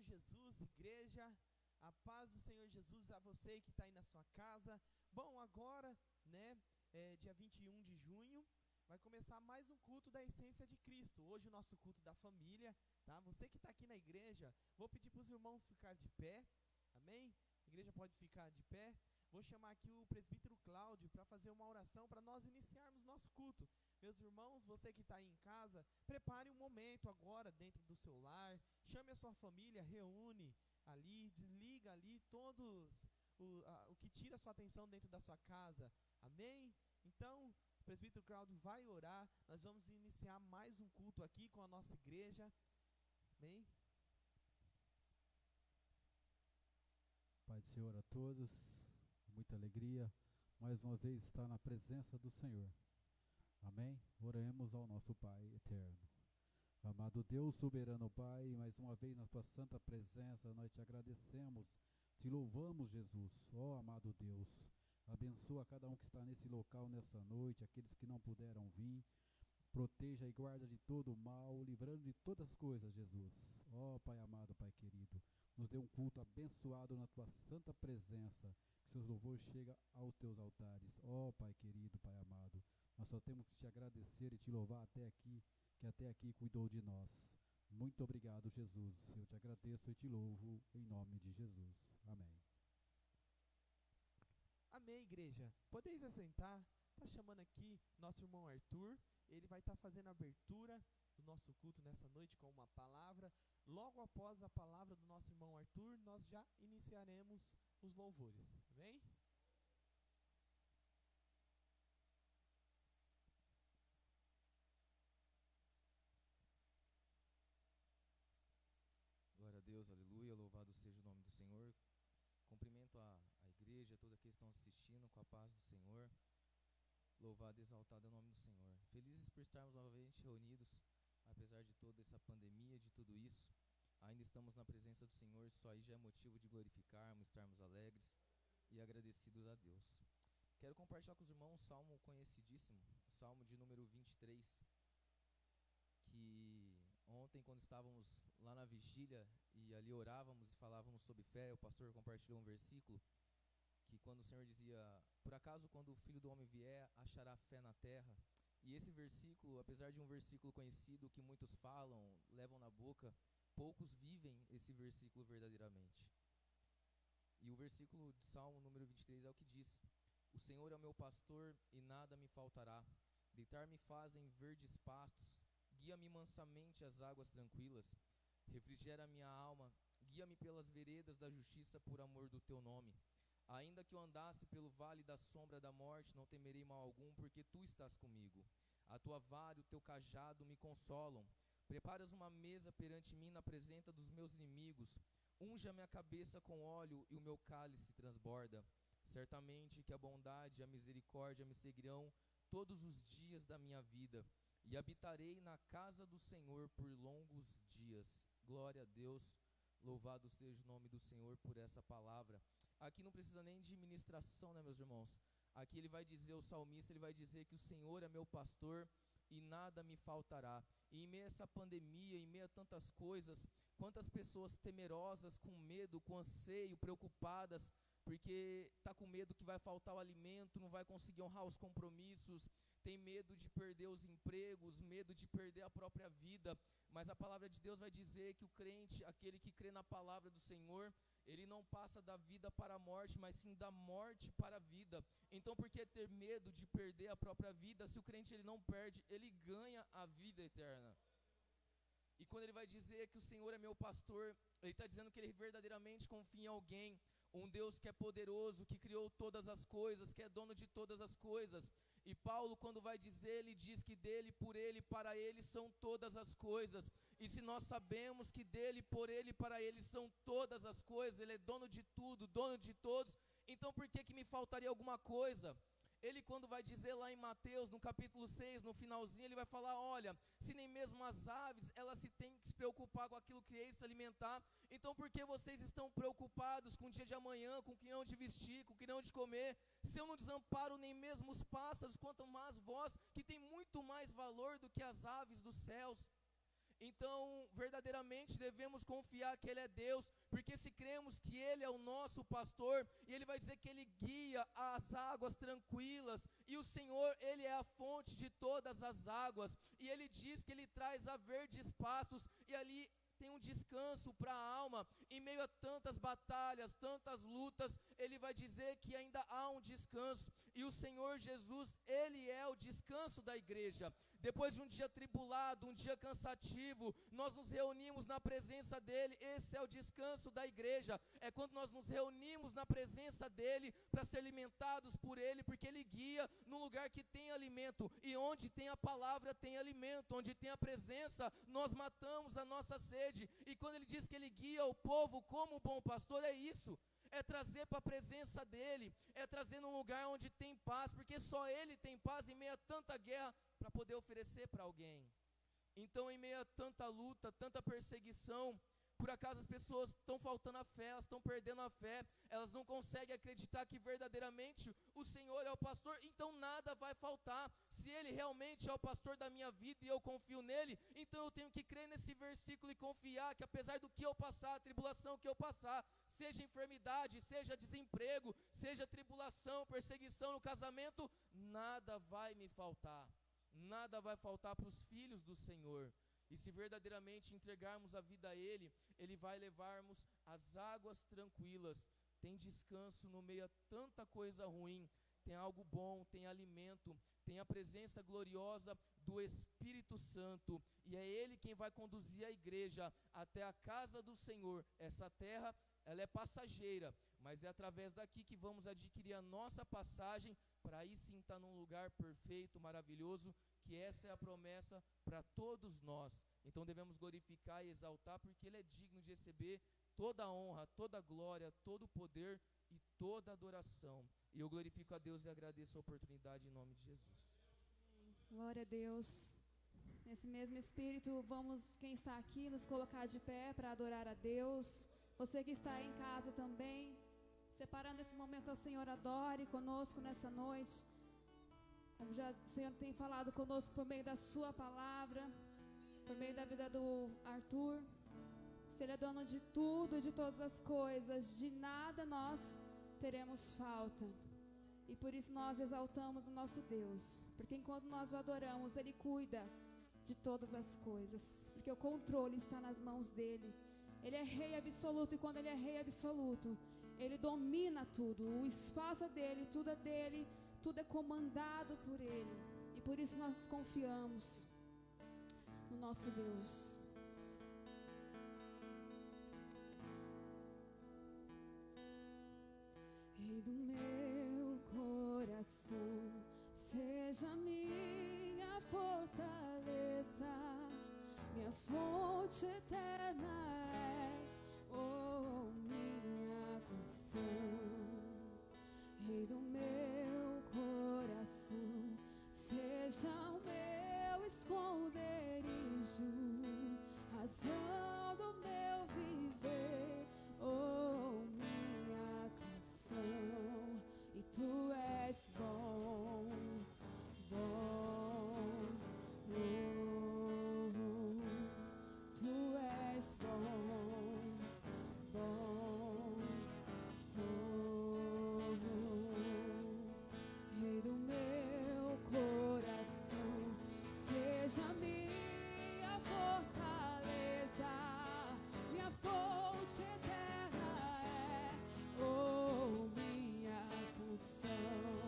Jesus, igreja, a paz do Senhor Jesus a você que está aí na sua casa. Bom, agora, dia 21 de junho, vai começar mais um culto da essência de Cristo. Hoje o nosso culto da família, tá? Você que está aqui na igreja, vou pedir para os irmãos ficar de pé, amém? A igreja pode ficar de pé. Vou chamar aqui o presbítero Cláudio para fazer uma oração para nós iniciarmos nosso culto. Meus irmãos, você que está aí em casa, prepare um momento agora dentro do seu lar, chame a sua família, reúne ali, desliga ali todos o que tira a sua atenção dentro da sua casa, amém? Então, o presbítero Cláudio vai orar, nós vamos iniciar mais um culto aqui com a nossa igreja, amém? Pai do Senhor a todos, muita alegria, mais uma vez estar na presença do Senhor, amém? Oremos ao nosso Pai eterno. Amado Deus, soberano Pai, mais uma vez na tua santa presença, nós te agradecemos, te louvamos, Jesus, ó amado Deus, abençoa cada um que está nesse local nessa noite, aqueles que não puderam vir, proteja e guarda de todo o mal, livrando de todas as coisas, Jesus, ó Pai amado, Pai querido, nos dê um culto abençoado na tua santa presença, que seus louvores cheguem aos teus altares, ó Pai querido, Pai amado, nós só temos que te agradecer e te louvar até aqui, que até aqui cuidou de nós. Muito obrigado, Jesus. Eu te agradeço e te louvo em nome de Jesus. Amém. Amém, igreja. Podeis assentar. Está chamando aqui nosso irmão Arthur. Ele vai estar fazendo a abertura do nosso culto nessa noite com uma palavra. Logo após a palavra do nosso irmão Arthur, nós já iniciaremos os louvores. Amém? Glória a Deus, aleluia, louvado seja o nome do Senhor. Cumprimento a igreja, toda que estão assistindo, com a paz do Senhor. Louvado e exaltado é o nome do Senhor. Felizes por estarmos novamente reunidos, apesar de toda essa pandemia, de tudo isso. Ainda estamos na presença do Senhor, só aí já é motivo de glorificarmos, estarmos alegres e agradecidos a Deus. Quero compartilhar com os irmãos um salmo conhecidíssimo, o salmo de número 23, que ontem, quando estávamos lá na vigília e ali orávamos e falávamos sobre fé, o pastor compartilhou um versículo que quando o Senhor dizia: por acaso quando o Filho do Homem vier, achará fé na terra? E esse versículo, apesar de um versículo conhecido que muitos falam, levam na boca, poucos vivem esse versículo verdadeiramente. E o versículo de Salmo número 23 é o que diz: o Senhor é o meu pastor e nada me faltará, deitar-me faz em verdes pastos, guia-me mansamente às águas tranquilas, refrigera a minha alma, guia-me pelas veredas da justiça por amor do teu nome. Ainda que eu andasse pelo vale da sombra da morte, não temerei mal algum, porque tu estás comigo. A tua vara e o teu cajado me consolam. Preparas uma mesa perante mim na presença dos meus inimigos. Unge a minha cabeça com óleo e o meu cálice transborda. Certamente que a bondade e a misericórdia me seguirão todos os dias da minha vida, e habitarei na casa do Senhor por longos dias. Glória a Deus, louvado seja o nome do Senhor por essa palavra. Aqui não precisa nem de ministração, né, meus irmãos? Aqui ele vai dizer, o salmista, ele vai dizer que o Senhor é meu pastor e nada me faltará. E em meio a essa pandemia, em meio a tantas coisas, quantas pessoas temerosas, com medo, com anseio, preocupadas, porque está com medo que vai faltar o alimento, não vai conseguir honrar os compromissos, tem medo de perder os empregos, medo de perder a própria vida. Mas a palavra de Deus vai dizer que o crente, aquele que crê na palavra do Senhor, ele não passa da vida para a morte, mas sim da morte para a vida. Então por que ter medo de perder a própria vida? Se o crente ele não perde, ele ganha a vida eterna. E quando ele vai dizer que o Senhor é meu pastor, ele está dizendo que ele verdadeiramente confia em alguém, um Deus que é poderoso, que criou todas as coisas, que é dono de todas as coisas. E Paulo, quando vai dizer, ele diz que dele, por ele, para ele são todas as coisas. E se nós sabemos que dele, por ele e para ele são todas as coisas, ele é dono de tudo, dono de todos, então por que me faltaria alguma coisa? Ele, quando vai dizer lá em Mateus, no capítulo 6, no finalzinho, ele vai falar: olha, se nem mesmo as aves, elas se têm que se preocupar com aquilo que é se alimentar, então por que vocês estão preocupados com o dia de amanhã, com o que irão de vestir, com o que irão de comer? Se eu não desamparo nem mesmo os pássaros, quanto mais vós, que tem muito mais valor do que as aves dos céus. Então, verdadeiramente devemos confiar que Ele é Deus, porque se cremos que Ele é o nosso pastor, e Ele vai dizer que Ele guia as águas tranquilas, e o Senhor, Ele é a fonte de todas as águas, e Ele diz que Ele traz a verdes pastos, e ali tem um descanso para a alma. Em meio a tantas batalhas, tantas lutas, Ele vai dizer que ainda há um descanso, e o Senhor Jesus, Ele é o descanso da igreja. Depois de um dia tribulado, um dia cansativo, nós nos reunimos na presença dEle. Esse é o descanso da igreja, é quando nós nos reunimos na presença dEle, para ser alimentados por Ele, porque Ele guia no lugar que tem alimento, e onde tem a palavra tem alimento, onde tem a presença, nós matamos a nossa sede. E quando Ele diz que Ele guia o povo como bom pastor, é isso, é trazer para a presença dEle, é trazer num lugar onde tem paz, porque só Ele tem paz em meio a tanta guerra, para poder oferecer para alguém. Então, em meio a tanta luta, tanta perseguição, por acaso as pessoas estão faltando a fé, elas estão perdendo a fé, elas não conseguem acreditar que verdadeiramente o Senhor é o pastor, então nada vai faltar. Se Ele realmente é o pastor da minha vida e eu confio nele, então eu tenho que crer nesse versículo e confiar que apesar do que eu passar, a tribulação que eu passar, seja enfermidade, seja desemprego, seja tribulação, perseguição no casamento, nada vai me faltar. Nada vai faltar para os filhos do Senhor. E se verdadeiramente entregarmos a vida a Ele, Ele vai levarmos as águas tranquilas. Tem descanso no meio a tanta coisa ruim. Tem algo bom, tem alimento, tem a presença gloriosa do Espírito Santo. E é Ele quem vai conduzir a igreja até a casa do Senhor. Essa terra, ela é passageira, mas é através daqui que vamos adquirir a nossa passagem, para aí sim estar num lugar perfeito, maravilhoso, que essa é a promessa para todos nós. Então devemos glorificar e exaltar, porque Ele é digno de receber toda a honra, toda a glória, todo o poder e toda a adoração. E eu glorifico a Deus e agradeço a oportunidade em nome de Jesus. Glória a Deus. Nesse mesmo espírito, vamos, quem está aqui, nos colocar de pé para adorar a Deus. Você que está aí em casa também, separando esse momento ao Senhor, adore conosco nessa noite. Como já o Senhor tem falado conosco por meio da sua palavra, por meio da vida do Arthur. Se Ele é dono de tudo e de todas as coisas, de nada nós teremos falta. E por isso nós exaltamos o nosso Deus, porque enquanto nós o adoramos, Ele cuida de todas as coisas, porque o controle está nas mãos dEle. Ele é Rei absoluto, e quando Ele é Rei absoluto, Ele domina tudo, o espaço é dEle, tudo é comandado por Ele. E por isso nós confiamos no nosso Deus. Rei do meu coração, seja minha fortaleza, minha fonte eterna és, oh minha canção. Rei do meu coração, seja o meu esconderijo, razão do meu viver, oh minha canção. E tu és bom, bom, bom. Tu és bom, bom, bom. Rei do meu coração, seja minha fortaleza, minha fonte eterna é, oh minha canção.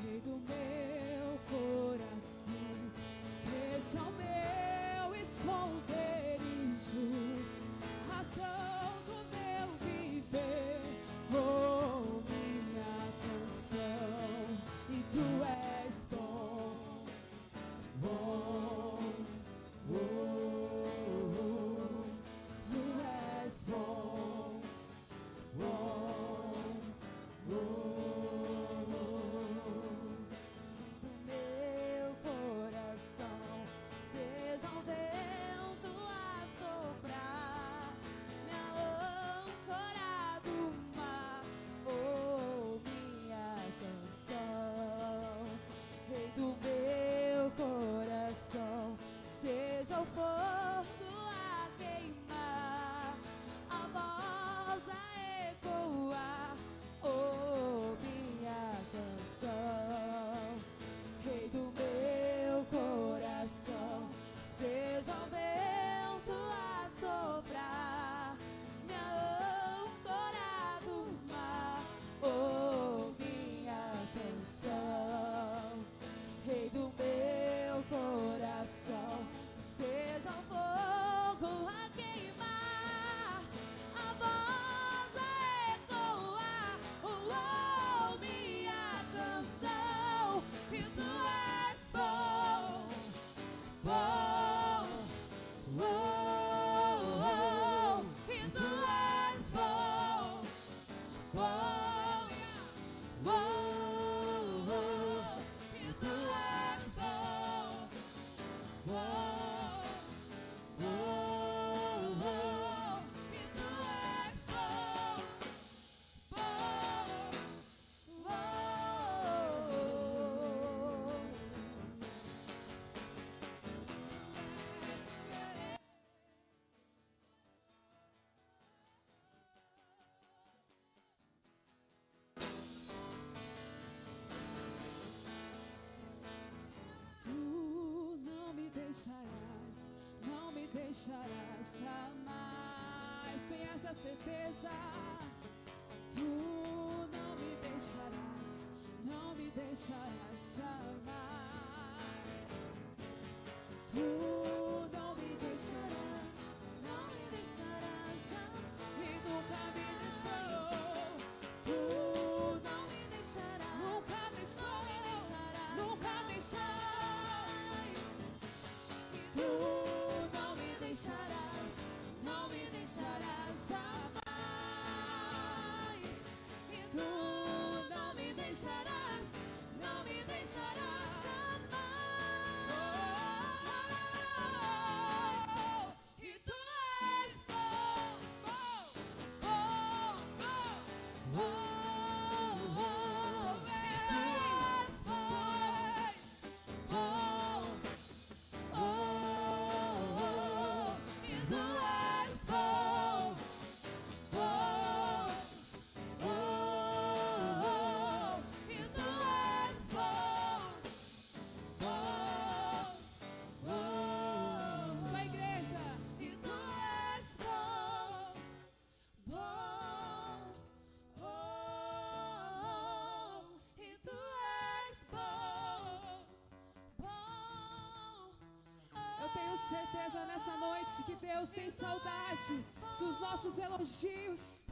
Rei do meu coração, seja o meu esconderijo, razão do meu viver, oh minha canção. E tu és bom, bom. deixarás jamais. Tem essa certeza. Tu não me deixarás, não me deixarás jamais. Tu não me deixarás, não me deixarás jamais. E nunca me deixou. Tu não me deixarás, nunca deixou, nunca deixou. Tu não me deixarás, não me deixarás jamais. E tu não me deixarás, não me deixarás jamais. E tu és bom, bom, bom, bom, bom, bom. E tu és bom, bom. Oh, e tu és bom, bom, oh, e tu és bom, bom, oh. Sua igreja, e tu és bom, bom, oh, e tu és bom, bom. Eu tenho certeza nessa noite que Deus tem saudades dos nossos elogios.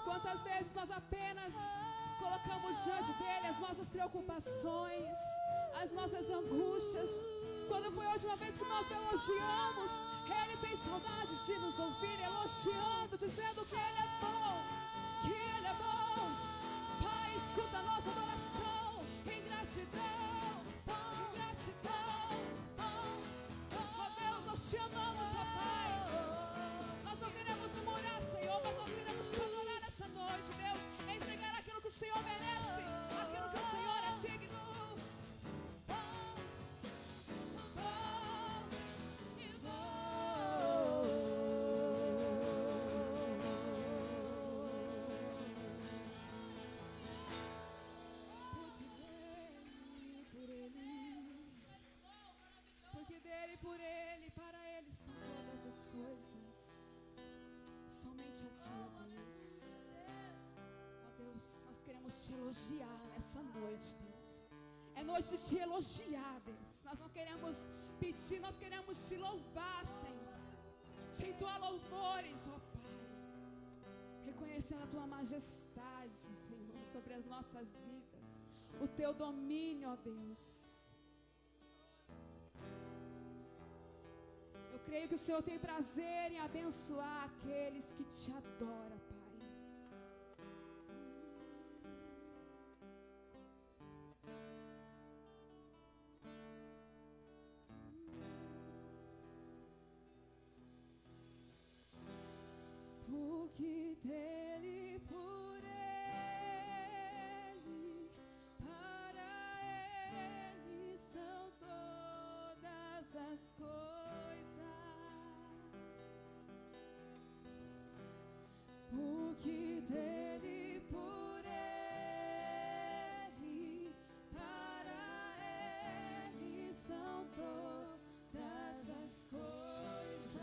Quantas vezes nós apenas colocamos diante dele as nossas preocupações, as nossas angústias. Quando foi a última vez que nós o elogiamos? Ele tem saudades de nos ouvir elogiando, dizendo que ele é bom, que ele é bom. Pai, escuta a nossa adoração em gratidão, em gratidão. Oh Deus, nós te amamos, ó Pai. Nós não queremos murmurar, Senhor, mas nós queremos te adorar essa noite, Deus. Entregar aquilo que o Senhor merece, aquilo que o Senhor é digno. Porque dele, por ele, para ele são todas as coisas. Somente a ti, ó Deus. Ó Deus, nós queremos te elogiar essa noite, Deus. É noite de te elogiar, Deus. Nós não queremos pedir, nós queremos te louvar, Senhor. Te entoar louvores, ó Pai. Reconhecendo a tua majestade, Senhor, sobre as nossas vidas. O teu domínio, ó Deus. Eu creio que o Senhor tem prazer em abençoar aqueles que te adoram, Pai. Porque dele, por ele, para ele são todas as coisas. Porque dele, por ele, para ele são todas as coisas.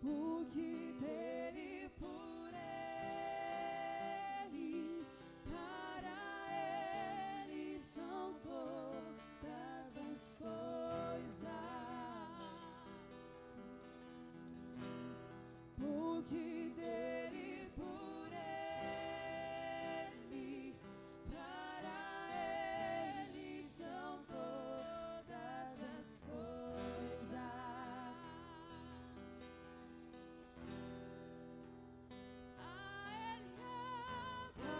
Porque dele, por ele, para ele são todas as coisas. Porque dele, por ele, para ele são todas as coisas. A ele a glória,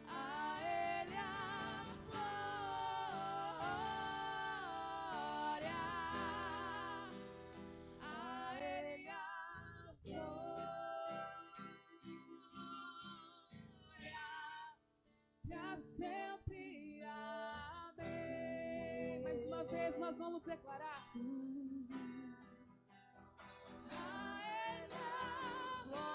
a ele a glória, a ele a glória, pra sempre. Amém. Mais uma vez nós vamos declarar. A ele a glória,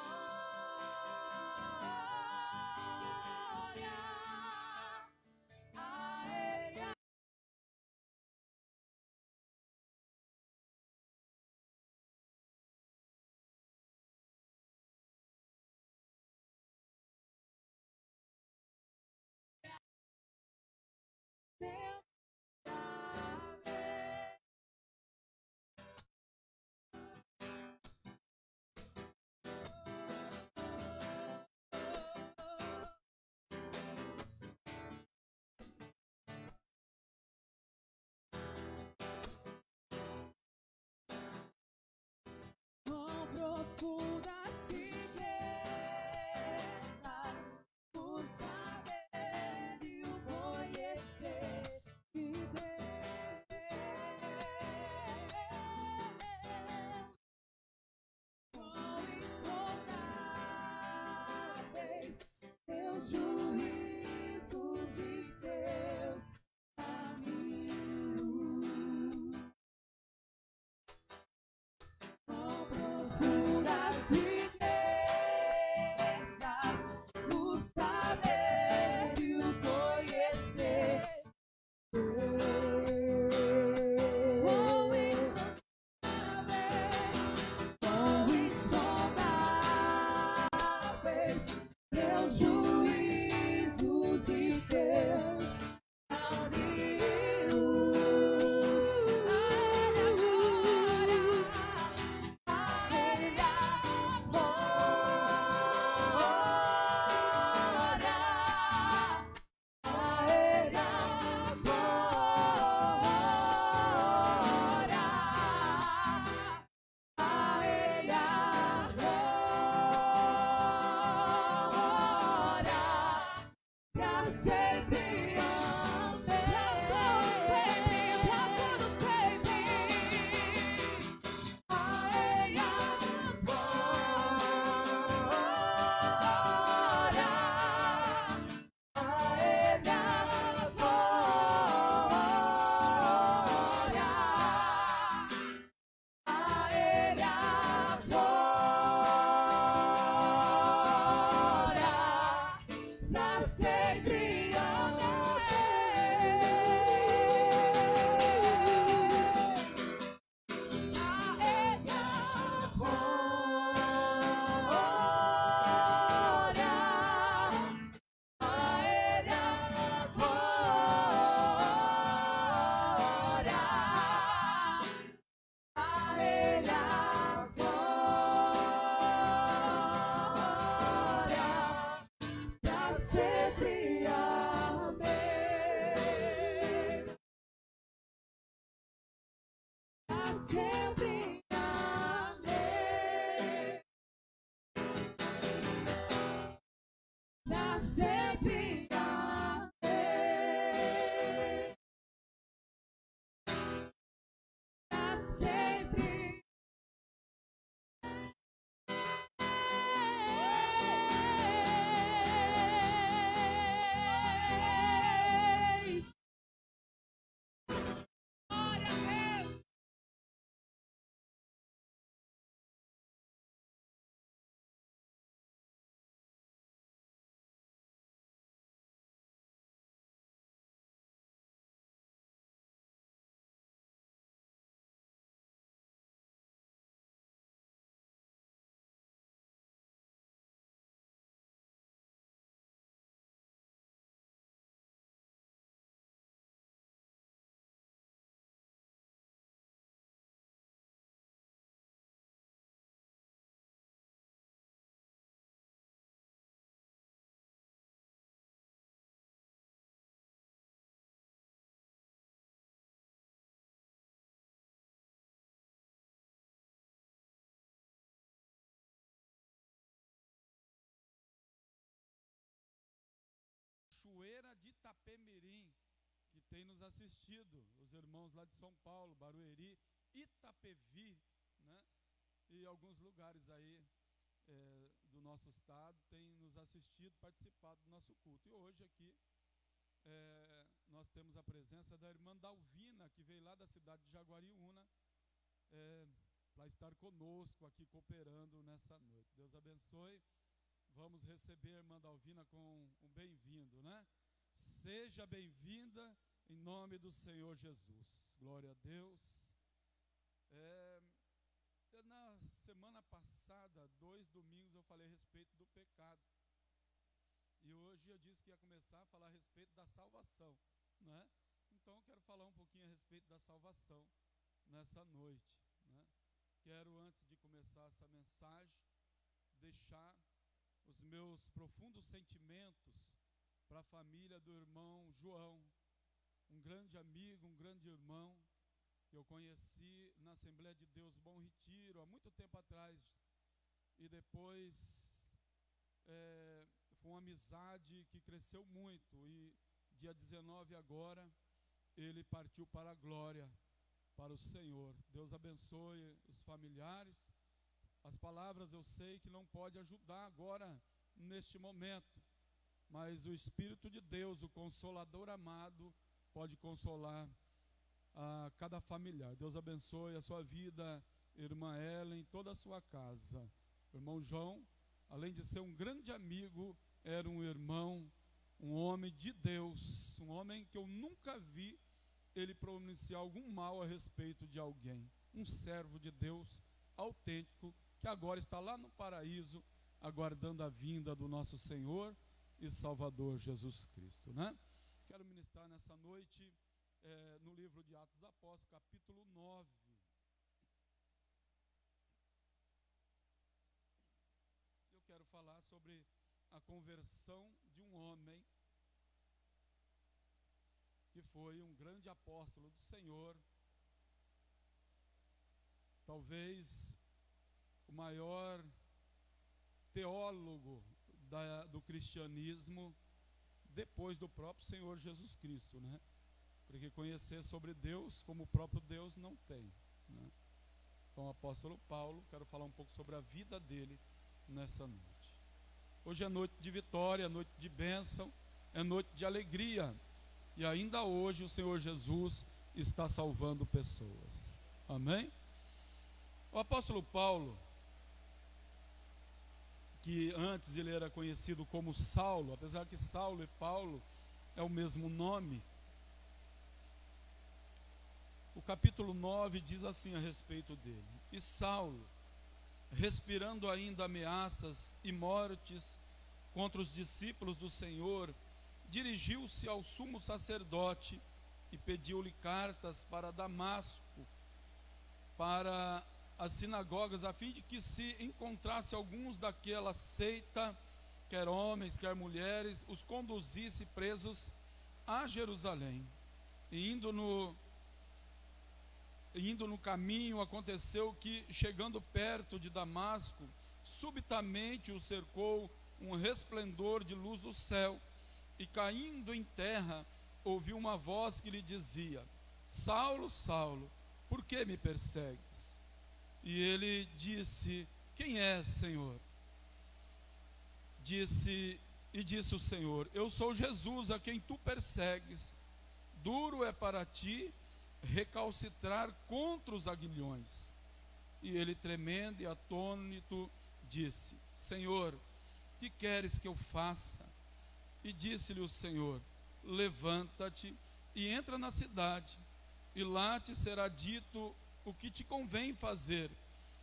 sempre. Amém. Pra sempre. Amém. Pra sempre. Cachoeira de Itapemirim, que tem nos assistido, os irmãos lá de São Paulo, Barueri, Itapevi, né? E alguns lugares aí do nosso estado têm nos assistido, participado do nosso culto. E hoje aqui nós temos a presença da irmã Dalvina, que veio lá da cidade de Jaguariúna, para estar conosco aqui, cooperando nessa noite. Deus abençoe. Vamos receber a irmã Dalvina com um bem-vindo, né? Seja bem-vinda em nome do Senhor Jesus. Glória a Deus. Na semana passada, 2 domingos, eu falei a respeito do pecado. E hoje eu disse que ia começar a falar a respeito da salvação, né? Então eu quero falar um pouquinho a respeito da salvação nessa noite, né? Quero, antes de começar essa mensagem, deixar os meus profundos sentimentos para a família do irmão João, um grande amigo, um grande irmão, que eu conheci na Assembleia de Deus Bom Retiro, há muito tempo atrás, e depois foi uma amizade que cresceu muito, e dia 19 agora, ele partiu para a glória, para o Senhor. Deus abençoe os familiares. As palavras eu sei que não pode ajudar agora, neste momento, mas o Espírito de Deus, o Consolador amado, pode consolar a cada familiar. Deus abençoe a sua vida, irmã Ellen, toda a sua casa. O irmão João, além de ser um grande amigo, era um irmão, um homem de Deus, um homem que eu nunca vi ele pronunciar algum mal a respeito de alguém. Um servo de Deus autêntico, que agora está lá no paraíso, aguardando a vinda do nosso Senhor e Salvador Jesus Cristo, né? Quero ministrar nessa noite no livro de Atos dos Apóstolos, capítulo 9. Eu quero falar sobre a conversão de um homem que foi um grande apóstolo do Senhor, talvez o maior teólogo do cristianismo depois do próprio Senhor Jesus Cristo, né? Porque conhecer sobre Deus como o próprio Deus não tem, né? Então, o apóstolo Paulo, quero falar um pouco sobre a vida dele nessa noite. Hoje é noite de vitória, é noite de bênção, é noite de alegria, e ainda hoje o Senhor Jesus está salvando pessoas. Amém? O apóstolo Paulo, que antes ele era conhecido como Saulo, apesar que Saulo e Paulo é o mesmo nome, o capítulo 9 diz assim a respeito dele: e Saulo, respirando ainda ameaças e mortes contra os discípulos do Senhor, dirigiu-se ao sumo sacerdote e pediu-lhe cartas para Damasco, para as sinagogas, a fim de que se encontrasse alguns daquela seita, quer homens, quer mulheres, os conduzisse presos a Jerusalém. E indo no indo no caminho, aconteceu que, chegando perto de Damasco, subitamente o cercou um resplendor de luz do céu, e caindo em terra, ouviu uma voz que lhe dizia: Saulo, Saulo, por que me persegues? E ele disse: quem és, Senhor? Disse o Senhor: eu sou Jesus a quem tu persegues. Duro é para ti recalcitrar contra os aguilhões. E ele, tremendo e atônito, disse: Senhor, que queres que eu faça? E disse-lhe o Senhor: levanta-te e entra na cidade, e lá te será dito o que te convém fazer.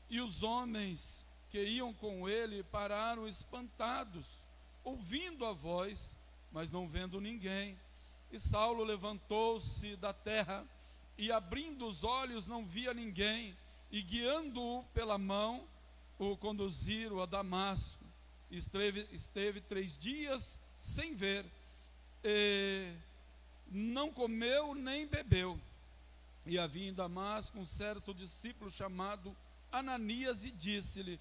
E os homens que iam com ele pararam espantados, ouvindo a voz, mas não vendo ninguém. E Saulo levantou-se da terra, e abrindo os olhos não via ninguém, e guiando-o pela mão, o conduziram a Damasco. Esteve 3 dias sem ver, e não comeu nem bebeu. E havia em Damasco um certo discípulo chamado Ananias, e disse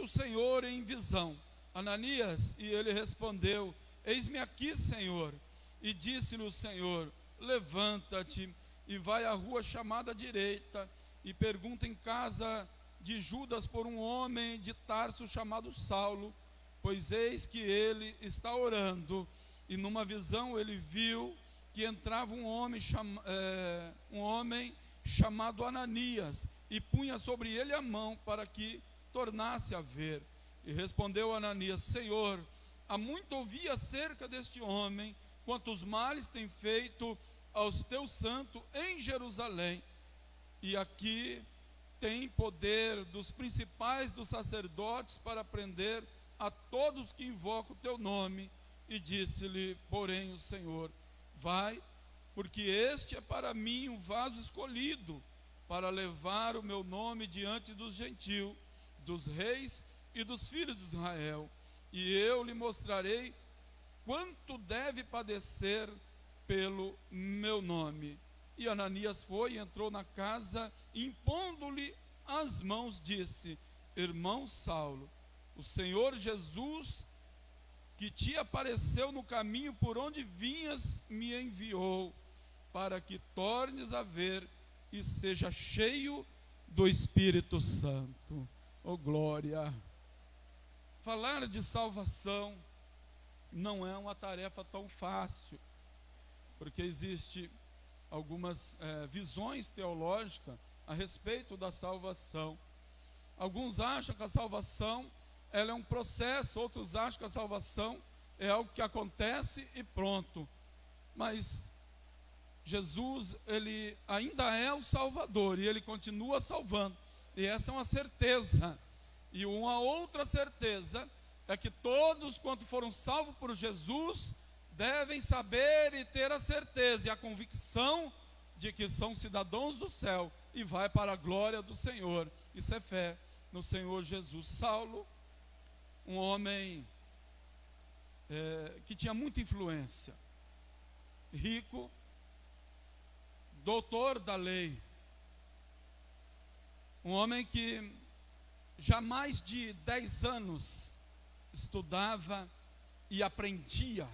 o Senhor em visão: Ananias, e ele respondeu: eis-me aqui, Senhor. E disse-lhe o Senhor: levanta-te e vai à rua chamada direita, e pergunta em casa de Judas por um homem de Tarso chamado Saulo, pois eis que ele está orando. E numa visão ele viu que entrava um homem chamado Ananias, e punha sobre ele a mão para que tornasse a ver. E respondeu Ananias: Senhor, há muito ouvi acerca deste homem, quantos males tem feito aos teus santos em Jerusalém, e aqui tem poder dos principais dos sacerdotes para prender a todos que invocam o teu nome. E disse-lhe, porém, o Senhor: vai, porque este é para mim um vaso escolhido, para levar o meu nome diante dos gentios, dos reis e dos filhos de Israel. E eu lhe mostrarei quanto deve padecer pelo meu nome. E Ananias foi e entrou na casa, e impondo-lhe as mãos, disse: irmão Saulo, o Senhor Jesus, que te apareceu no caminho por onde vinhas, me enviou, para que tornes a ver e seja cheio do Espírito Santo. Oh glória! Falar de salvação não é uma tarefa tão fácil, porque existe algumas visões teológicas a respeito da salvação. Alguns acham que a salvação ela é um processo, outros acham que a salvação é algo que acontece e pronto. Mas Jesus, ele ainda é o Salvador, e ele continua salvando, e essa é uma certeza. E uma outra certeza é que todos quanto foram salvos por Jesus devem saber e ter a certeza e a convicção de que são cidadãos do céu e vai para a glória do Senhor. Isso é fé no Senhor Jesus. Saulo, um homem que tinha muita influência, rico, doutor da lei, um homem que já há mais de 10 anos estudava e aprendia,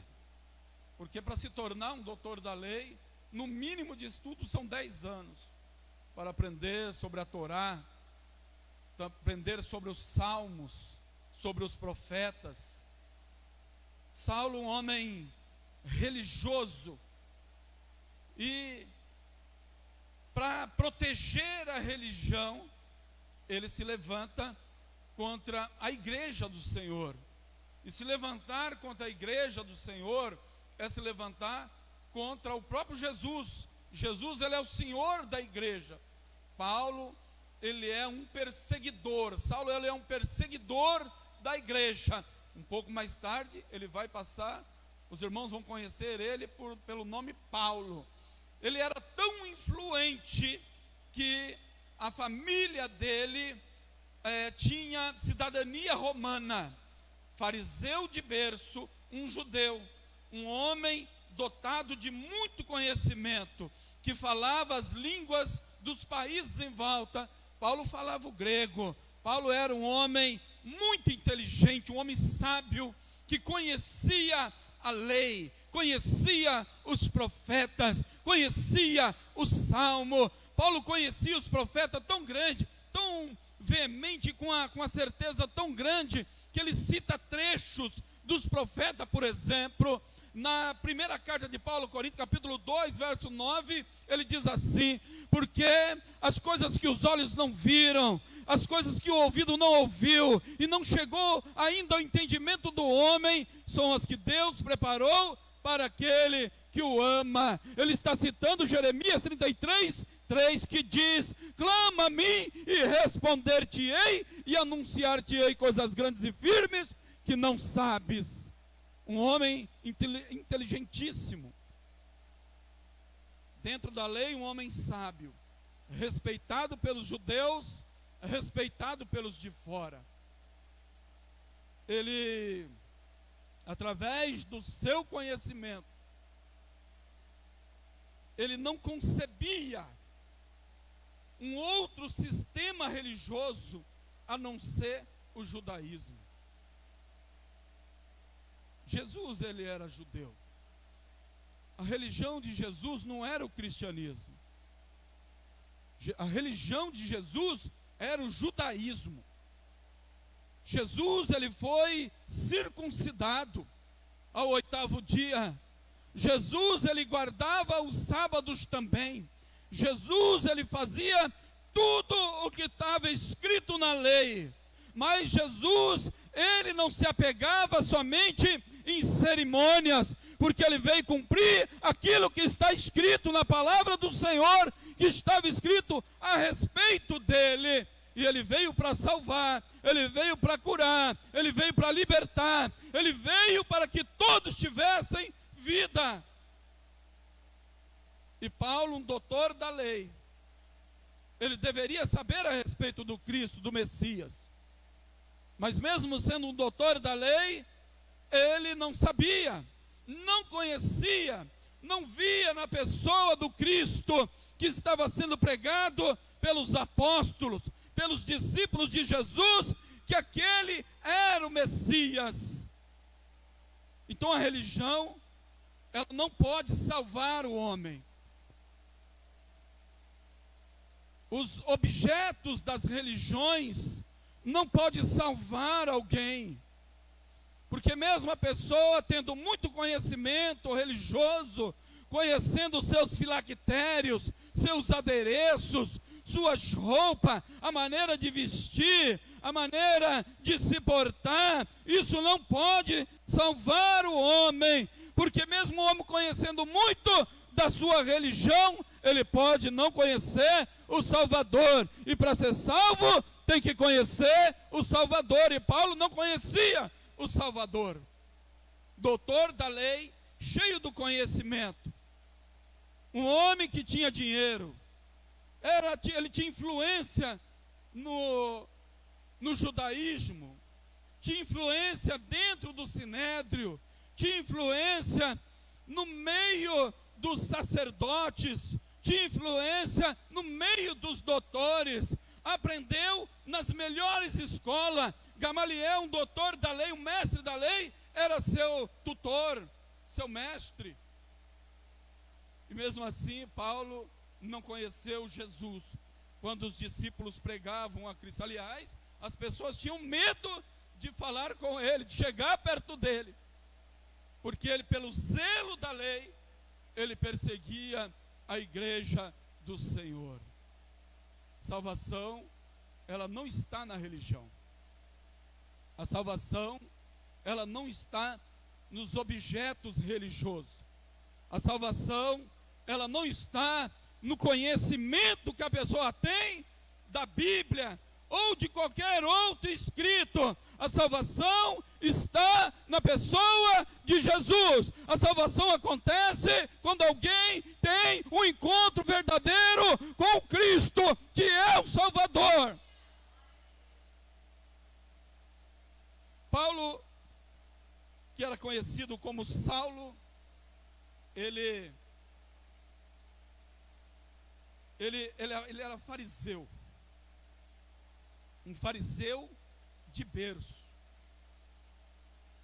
porque para se tornar um doutor da lei, no mínimo de estudo são 10 anos, para aprender sobre a Torá, aprender sobre os salmos, sobre os profetas. Saulo, um homem religioso, e para proteger a religião, ele se levanta contra a igreja do Senhor. E se levantar contra a igreja do Senhor é se levantar contra o próprio Jesus. Jesus, ele é o Senhor da igreja. Paulo, ele é um perseguidor. Saulo, ele é um perseguidor da igreja. Um pouco mais tarde, ele vai passar, os irmãos vão conhecer ele pelo nome Paulo. Ele era tão influente que a família dele tinha cidadania romana, fariseu de berço, um judeu, um homem dotado de muito conhecimento, que falava as línguas dos países em volta. Paulo falava o grego. Paulo era um homem muito inteligente, um homem sábio, que conhecia a lei, conhecia os profetas, conhecia o Salmo. Paulo conhecia os profetas tão grande, tão veemente, com a certeza tão grande, que ele cita trechos dos profetas. Por exemplo, na primeira carta de Paulo, Coríntios, capítulo 2, verso 9, ele diz assim: porque as coisas que os olhos não viram, as coisas que o ouvido não ouviu, e não chegou ainda ao entendimento do homem, são as que Deus preparou para aquele que o ama. Ele está citando Jeremias 33, 3, que diz: clama a mim e responder-te-ei, e anunciar-te-ei coisas grandes e firmes que não sabes. Um homem inteligentíssimo, dentro da lei, um homem sábio, respeitado pelos judeus, respeitado pelos de fora. Ele, através do seu conhecimento, ele não concebia um outro sistema religioso a não ser o judaísmo. Jesus, ele era judeu. A religião de Jesus não era o cristianismo. A religião de Jesus era o judaísmo. Jesus, ele foi circuncidado ao 8º dia. Jesus, ele guardava os sábados também. Jesus, ele fazia tudo o que estava escrito na lei. Mas Jesus, ele não se apegava somente em cerimônias, porque ele veio cumprir aquilo que está escrito na palavra do Senhor, que estava escrito a respeito dele. E ele veio para salvar, ele veio para curar, ele veio para libertar, ele veio para que todos tivessem vida. E Paulo, um doutor da lei, ele deveria saber a respeito do Cristo, do Messias. Mas mesmo sendo um doutor da lei, ele não sabia, não conhecia, não via na pessoa do Cristo que estava sendo pregado pelos apóstolos, pelos discípulos de Jesus, que aquele era o Messias. Então a religião, ela não pode salvar o homem. Os objetos das religiões não podem salvar alguém. Porque mesmo a pessoa tendo muito conhecimento religioso, conhecendo seus filactérios, seus adereços, suas roupas, a maneira de vestir, a maneira de se portar, isso não pode salvar o homem. Porque mesmo o homem conhecendo muito da sua religião, ele pode não conhecer o Salvador. E para ser salvo, tem que conhecer o Salvador. E Paulo não conhecia o Salvador. Doutor da lei, cheio do conhecimento. Um homem que tinha dinheiro. Ele tinha influência no judaísmo. Tinha influência dentro do sinédrio. Tinha influência no meio dos sacerdotes. Tinha influência no meio dos doutores. Aprendeu nas melhores escolas. Gamaliel, um doutor da lei, um mestre da lei, era seu tutor, seu mestre. E mesmo assim, Paulo não conheceu Jesus. Quando os discípulos pregavam a Cristo, aliás, as pessoas tinham medo de falar com ele, de chegar perto dele. Porque ele, pelo zelo da lei, ele perseguia a igreja do Senhor. Salvação, ela não está na religião. A salvação, ela não está nos objetos religiosos. A salvação, ela não está no conhecimento que a pessoa tem da Bíblia ou de qualquer outro escrito. A salvação está na pessoa de Jesus. A salvação acontece quando alguém tem um encontro verdadeiro com Cristo, que é o Salvador. Paulo, que era conhecido como Saulo, ele ele era fariseu. Um fariseu de berço.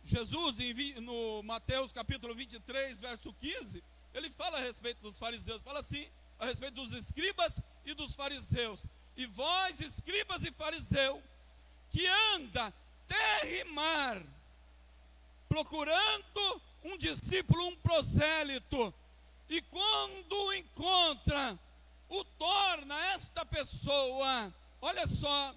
Jesus, no Mateus capítulo 23, verso 15, ele fala a respeito dos fariseus, fala assim, a respeito dos escribas e dos fariseus. E vós, escribas e fariseu, que anda terra e mar, procurando um discípulo, um prosélito, e quando o encontra, o torna esta pessoa, olha só,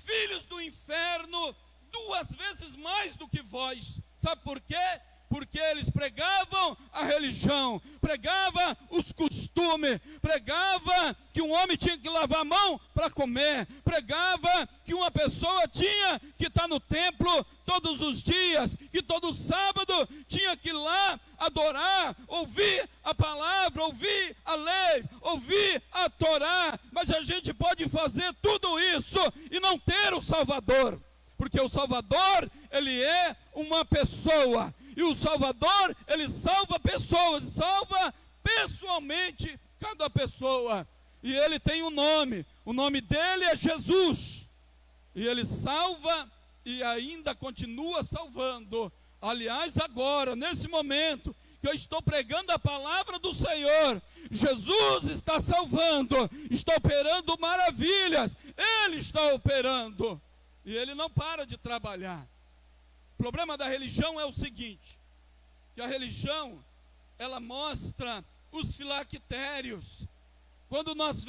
filhos do inferno, 2 vezes mais do que vós. Sabe por quê? Porque eles pregavam a religião, pregavam os costumes, pregavam que um homem tinha que lavar a mão para comer, pregava que uma pessoa tinha que estar no templo todos os dias, que todo sábado tinha que ir lá adorar, ouvir a palavra, ouvir a lei, ouvir a Torá. Mas a gente pode fazer tudo isso e não ter o Salvador, porque o Salvador, ele é uma pessoa, e o Salvador, ele salva pessoas, salva pessoalmente cada pessoa, e ele tem um nome, o nome dele é Jesus, e ele salva e ainda continua salvando. Aliás, agora, nesse momento que eu estou pregando a palavra do Senhor, Jesus está salvando, está operando maravilhas, ele está operando, e ele não para de trabalhar. O problema da religião é o seguinte, que a religião, ela mostra os filactérios. Quando nós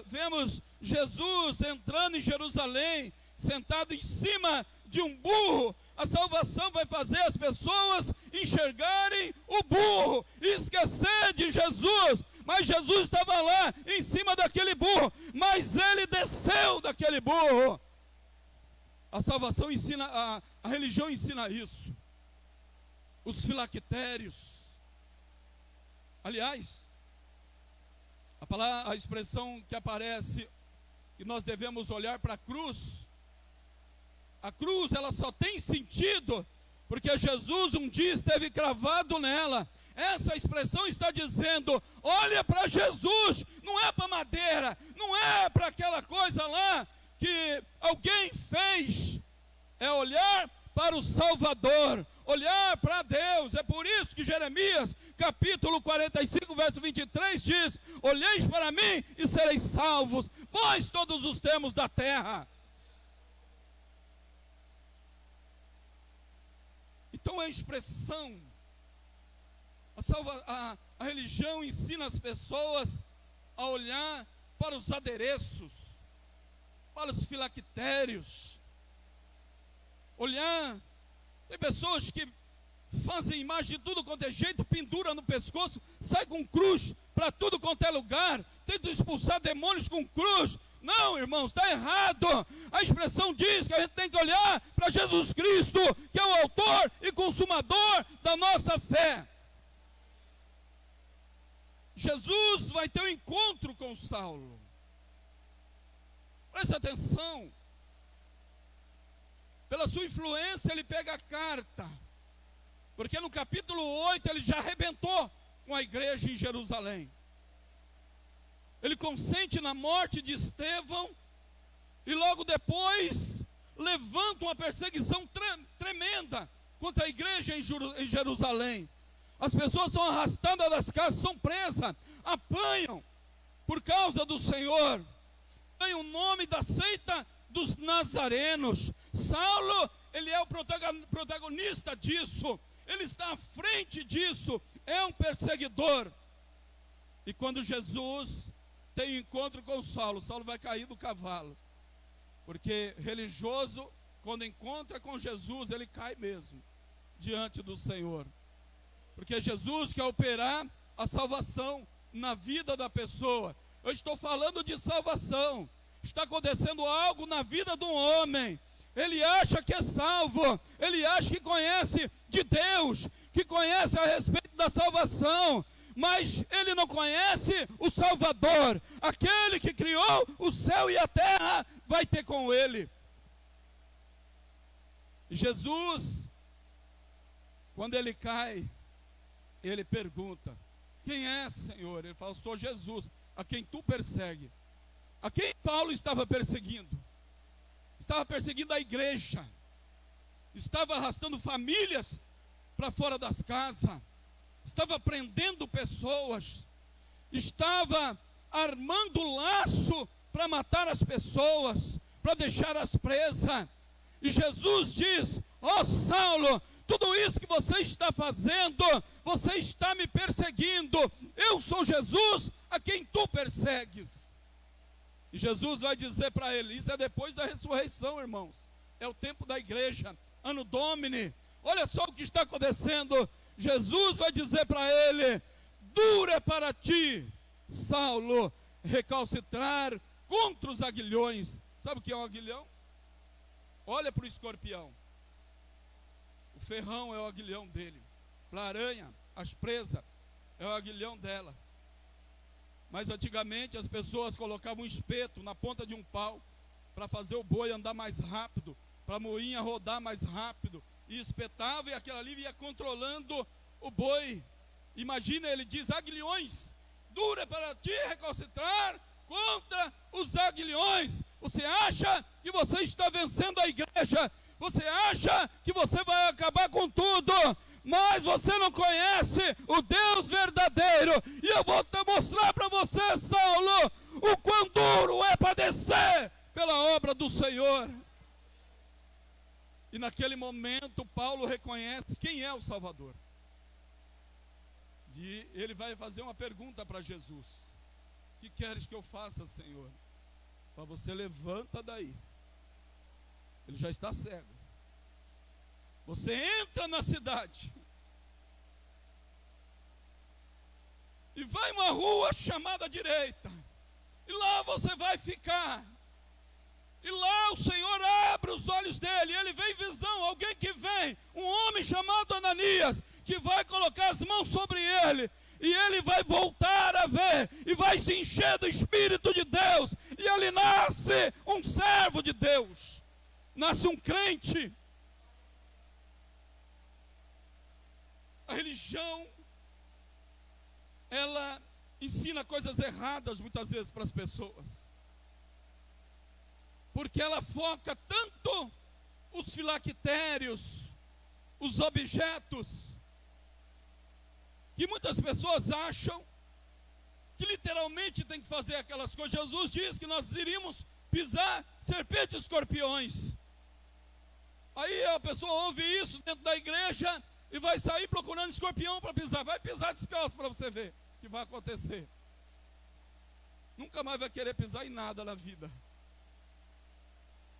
vemos Jesus entrando em Jerusalém, sentado em cima de um burro, a salvação vai fazer as pessoas enxergarem o burro e esquecer de Jesus. Mas Jesus estava lá em cima daquele burro, mas ele desceu daquele burro. A salvação ensina, a religião ensina isso. Os filactérios. Aliás, a expressão que aparece, que nós devemos olhar para a cruz, ela só tem sentido porque Jesus um dia esteve cravado nela. Essa expressão está dizendo, olha para Jesus, não é para madeira, não é para aquela coisa lá que alguém fez, é olhar para o Salvador, olhar para Deus. É por isso que Jeremias, capítulo 45, verso 23 diz, olheis para mim e sereis salvos, vós todos os termos da terra. Então a expressão, a religião ensina as pessoas a olhar para os adereços, para os filactérios, olhar. Tem pessoas que fazem imagem de tudo quanto é jeito, pendura no pescoço, sai com cruz para tudo quanto é lugar, tenta expulsar demônios com cruz. Não, irmãos, está errado. A expressão diz que a gente tem que olhar para Jesus Cristo, que é o autor e consumador da nossa fé. Jesus vai ter um encontro com Saulo. Presta atenção. Pela sua influência ele pega a carta, porque no capítulo 8 ele já arrebentou com a igreja em Jerusalém. Ele consente na morte de Estevão, e logo depois levanta uma perseguição tremenda contra a igreja em Jerusalém. As pessoas são arrastadas das casas, são presas, apanham por causa do Senhor. Tem o nome da seita dos nazarenos. Saulo, ele é o protagonista disso, ele está à frente disso, é um perseguidor. E quando Jesus tem um encontro com Saulo, Saulo vai cair do cavalo, porque religioso, quando encontra com Jesus, ele cai mesmo diante do Senhor, porque Jesus quer operar a salvação na vida da pessoa. Eu estou falando de salvação. Está acontecendo algo na vida de um homem, ele acha que é salvo, ele acha que conhece de Deus, que conhece a respeito da salvação, mas ele não conhece o Salvador, aquele que criou o céu e a terra, vai ter com ele. Jesus, quando ele cai, ele pergunta, quem é, Senhor? Ele fala, sou Jesus. a quem tu persegue. A quem Paulo estava perseguindo? Estava perseguindo a igreja. Estava arrastando famílias para fora das casas. Estava prendendo pessoas. Estava armando laço para matar as pessoas, para deixá-las presas. E Jesus diz: ó Saulo, tudo isso que você está fazendo, você está me perseguindo. Eu sou Jesus a quem tu persegues. E Jesus vai dizer para ele, isso é depois da ressurreição, irmãos. É o tempo da igreja, Anno Domini. Olha só o que está acontecendo. Jesus vai dizer para ele: duro é para ti, Saulo, recalcitrar contra os aguilhões. Sabe o que é um aguilhão? Olha para o escorpião. O ferrão é o aguilhão dele. Para a aranha, as presas, é o aguilhão dela. Mas antigamente as pessoas colocavam um espeto na ponta de um pau para fazer o boi andar mais rápido, para a moinha rodar mais rápido, e espetava, e aquilo ali ia controlando o boi. Imagina, ele diz: aguilhões, dura para ti recalcitrar contra os aguilhões. Você acha que você está vencendo a igreja? Você acha que você vai acabar com tudo? Mas você não conhece o Deus verdadeiro. E eu vou mostrar para você, Saulo, o quão duro é padecer pela obra do Senhor. E naquele momento Paulo reconhece quem é o Salvador. E ele vai fazer uma pergunta para Jesus: o que queres que eu faça, Senhor? Para você, levanta daí. Ele já está cego. Você entra na cidade e vai uma rua chamada direita, e lá você vai ficar. E lá o Senhor abre os olhos dele, ele vem em visão, alguém que vem, um homem chamado Ananias, que vai colocar as mãos sobre ele, e ele vai voltar a ver, e vai se encher do Espírito de Deus, e ele nasce um servo de Deus, nasce um crente. A religião, ela ensina coisas erradas muitas vezes para as pessoas, porque ela foca tanto os filactérios, os objetos, que muitas pessoas acham que literalmente tem que fazer aquelas coisas. Jesus diz que nós iríamos pisar serpentes e escorpiões. Aí a pessoa ouve isso dentro da igreja e vai sair procurando escorpião para pisar. Vai pisar descalço para você ver o que vai acontecer. Nunca mais vai querer pisar em nada na vida.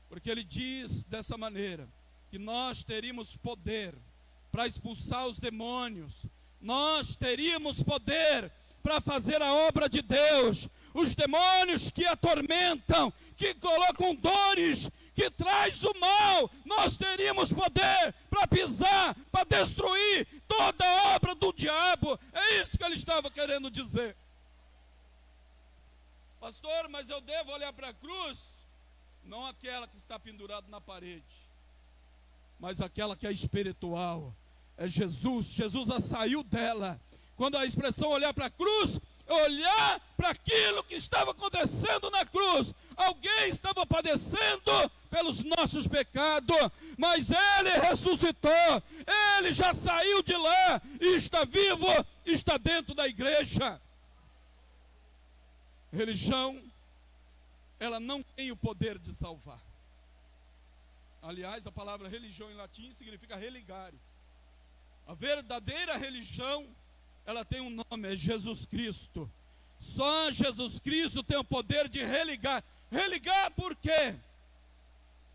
Porque ele diz dessa maneira, que nós teríamos poder para expulsar os demônios. Nós teríamos poder para fazer a obra de Deus. Os demônios que atormentam, que colocam dores, que traz o mal, nós teríamos poder para pisar, para destruir toda a obra do diabo. É isso que ele estava querendo dizer. Pastor, mas eu devo olhar para a cruz? Não aquela que está pendurada na parede, mas aquela que é espiritual. É Jesus. Jesus já saiu dela. Quando a expressão olhar para a cruz, olhar para aquilo que estava acontecendo na cruz. Alguém estava padecendo pelos nossos pecados, mas ele ressuscitou, ele já saiu de lá e está vivo, está dentro da igreja. Religião, ela não tem o poder de salvar. Aliás, a palavra religião em latim significa religare. A verdadeira religião, ela tem um nome, é Jesus Cristo. Só Jesus Cristo tem o poder de religar. Religar por quê?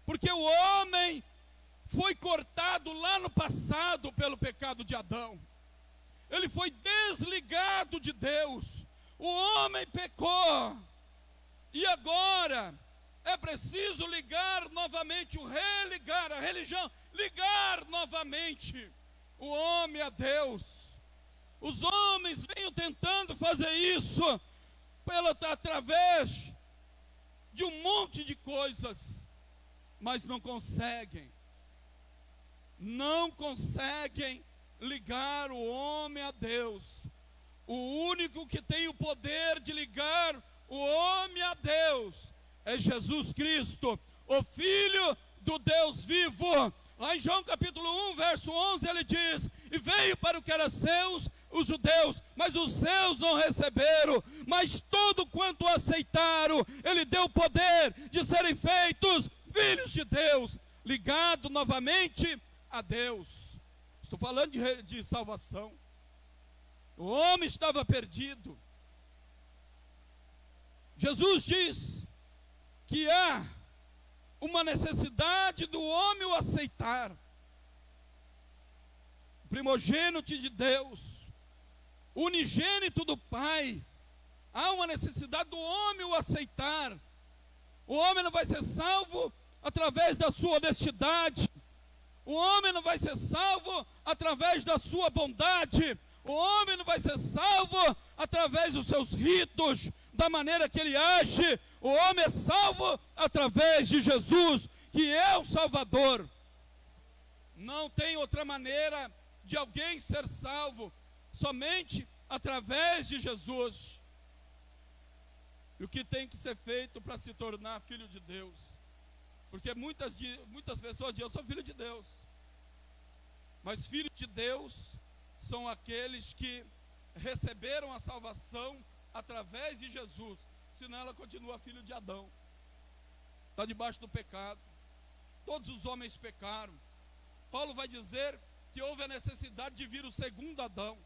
Porque o homem foi cortado lá no passado pelo pecado de Adão. Ele foi desligado de Deus. O homem pecou. E agora é preciso ligar novamente, o religar, a religião, ligar novamente o homem a Deus. Os homens vêm tentando fazer isso através de um monte de coisas, mas não conseguem. Não conseguem ligar o homem a Deus. O O único que tem o poder de ligar o homem a Deus é Jesus Cristo, o Filho do Deus vivo. Lá em João capítulo 1, verso 11, ele diz: e veio para o que era seus, os judeus, mas os seus não receberam, mas todo quanto o aceitaram, ele deu poder de serem feitos filhos de Deus, ligado novamente a Deus. Estou falando de salvação. O homem estava perdido. Jesus diz que há uma necessidade do homem o aceitar. O primogênito de Deus, o unigênito do Pai. Há uma necessidade do homem o aceitar. O homem não vai ser salvo através da sua honestidade. O homem não vai ser salvo através da sua bondade. O homem não vai ser salvo através dos seus ritos, da maneira que ele age. O homem é salvo através de Jesus, que é o Salvador. Não tem outra maneira de alguém ser salvo, somente através de Jesus. E o que tem que ser feito para se tornar filho de Deus? Porque muitas pessoas dizem: eu sou filho de Deus. Mas filho de Deus são aqueles que receberam a salvação através de Jesus. Senão ela continua filho de Adão. Está debaixo do pecado. Todos os homens pecaram. Paulo vai dizer que houve a necessidade de vir o segundo Adão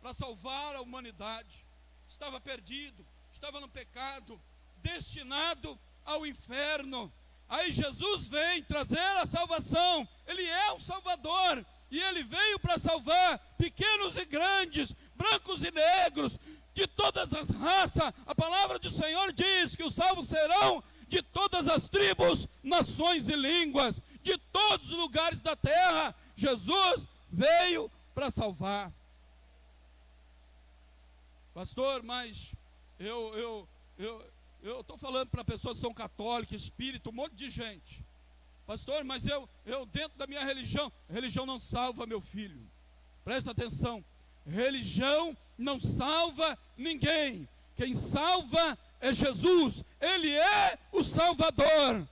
para salvar a humanidade. Estava perdido, estava no pecado, destinado ao inferno. Aí Jesus vem trazer a salvação. Ele é o Salvador. E ele veio para salvar pequenos e grandes, brancos e negros, de todas as raças. A palavra do Senhor diz que os salvos serão de todas as tribos, nações e línguas, de todos os lugares da terra. Jesus veio para salvar. Pastor, mas eu estou falando para pessoas que são católicas, espírita, um monte de gente. Pastor, mas eu dentro da minha religião não salva, meu filho. Presta atenção. Religião não salva ninguém. Quem salva é Jesus. Ele é o Salvador.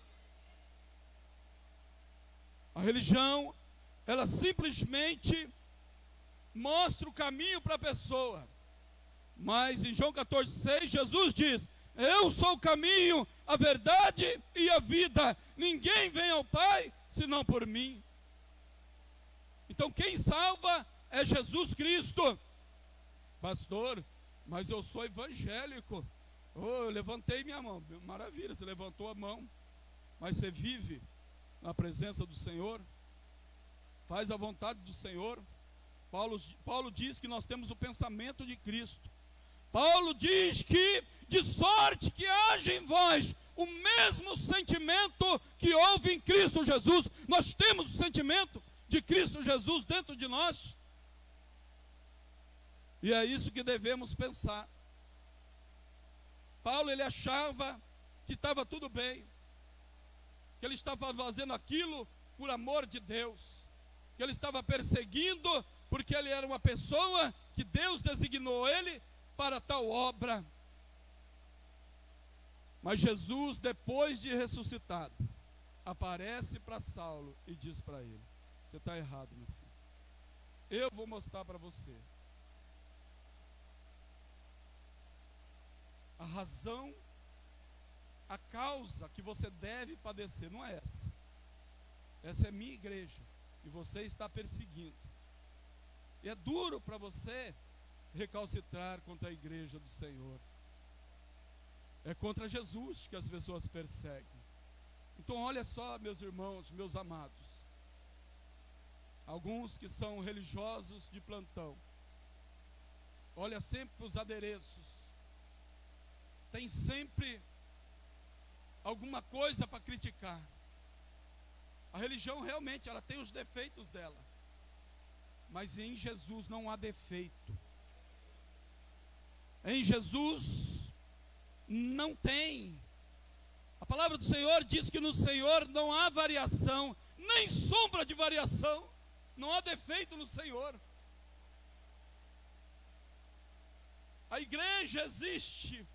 A religião, ela simplesmente mostra o caminho para a pessoa. Mas em João 14,6, Jesus diz: eu sou o caminho, a verdade e a vida. Ninguém vem ao Pai senão por mim. Então quem salva é Jesus Cristo. Pastor, mas eu sou evangélico. Eu levantei minha mão. Maravilha, você levantou a mão. Mas você vive na presença do Senhor? Faz a vontade do Senhor? Paulo diz que nós temos o pensamento de Cristo. Paulo diz que de sorte que haja em vós o mesmo sentimento que houve em Cristo Jesus. Nós temos o sentimento de Cristo Jesus dentro de nós. E é isso que devemos pensar. Paulo, ele achava que estava tudo bem, que ele estava fazendo aquilo por amor de Deus, que ele estava perseguindo porque ele era uma pessoa que Deus designou ele para tal obra. Mas Jesus, depois de ressuscitado, aparece para Saulo e diz para ele: você está errado, meu filho. Eu vou mostrar para você. A razão, a causa que você deve padecer não é essa. Essa é minha igreja e você está perseguindo. E é duro para você recalcitrar contra a igreja do Senhor. É contra Jesus que as pessoas perseguem. Então olha só, meus irmãos, meus amados. Alguns que são religiosos de plantão, olha sempre para os adereços. Tem sempre alguma coisa para criticar. A religião realmente, ela tem os defeitos dela. Mas em Jesus não há defeito. Em Jesus não tem. A palavra do Senhor diz que no Senhor não há variação, nem sombra de variação. Não há defeito no Senhor. A igreja existe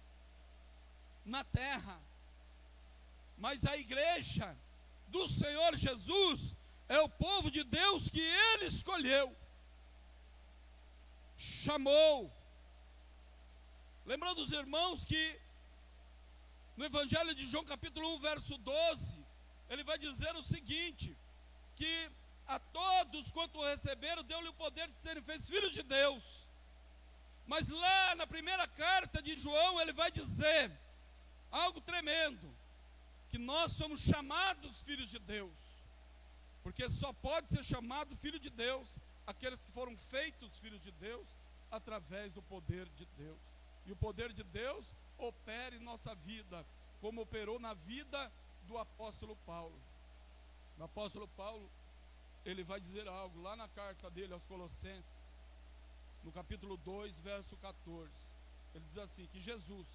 na terra, mas a igreja do Senhor Jesus é o povo de Deus que Ele escolheu, chamou. Lembrando os irmãos que no Evangelho de João capítulo 1, verso 12, ele vai dizer o seguinte, que a todos quanto o receberam, deu-lhe o poder de serem feitos filhos de Deus. Mas lá na primeira carta de João, ele vai dizer algo tremendo, que nós somos chamados filhos de Deus, porque só pode ser chamado filho de Deus aqueles que foram feitos filhos de Deus através do poder de Deus. E o poder de Deus opera em nossa vida, como operou na vida do apóstolo Paulo. O apóstolo Paulo, ele vai dizer algo lá na carta dele aos Colossenses, no capítulo 2, verso 14. Ele diz assim, que Jesus,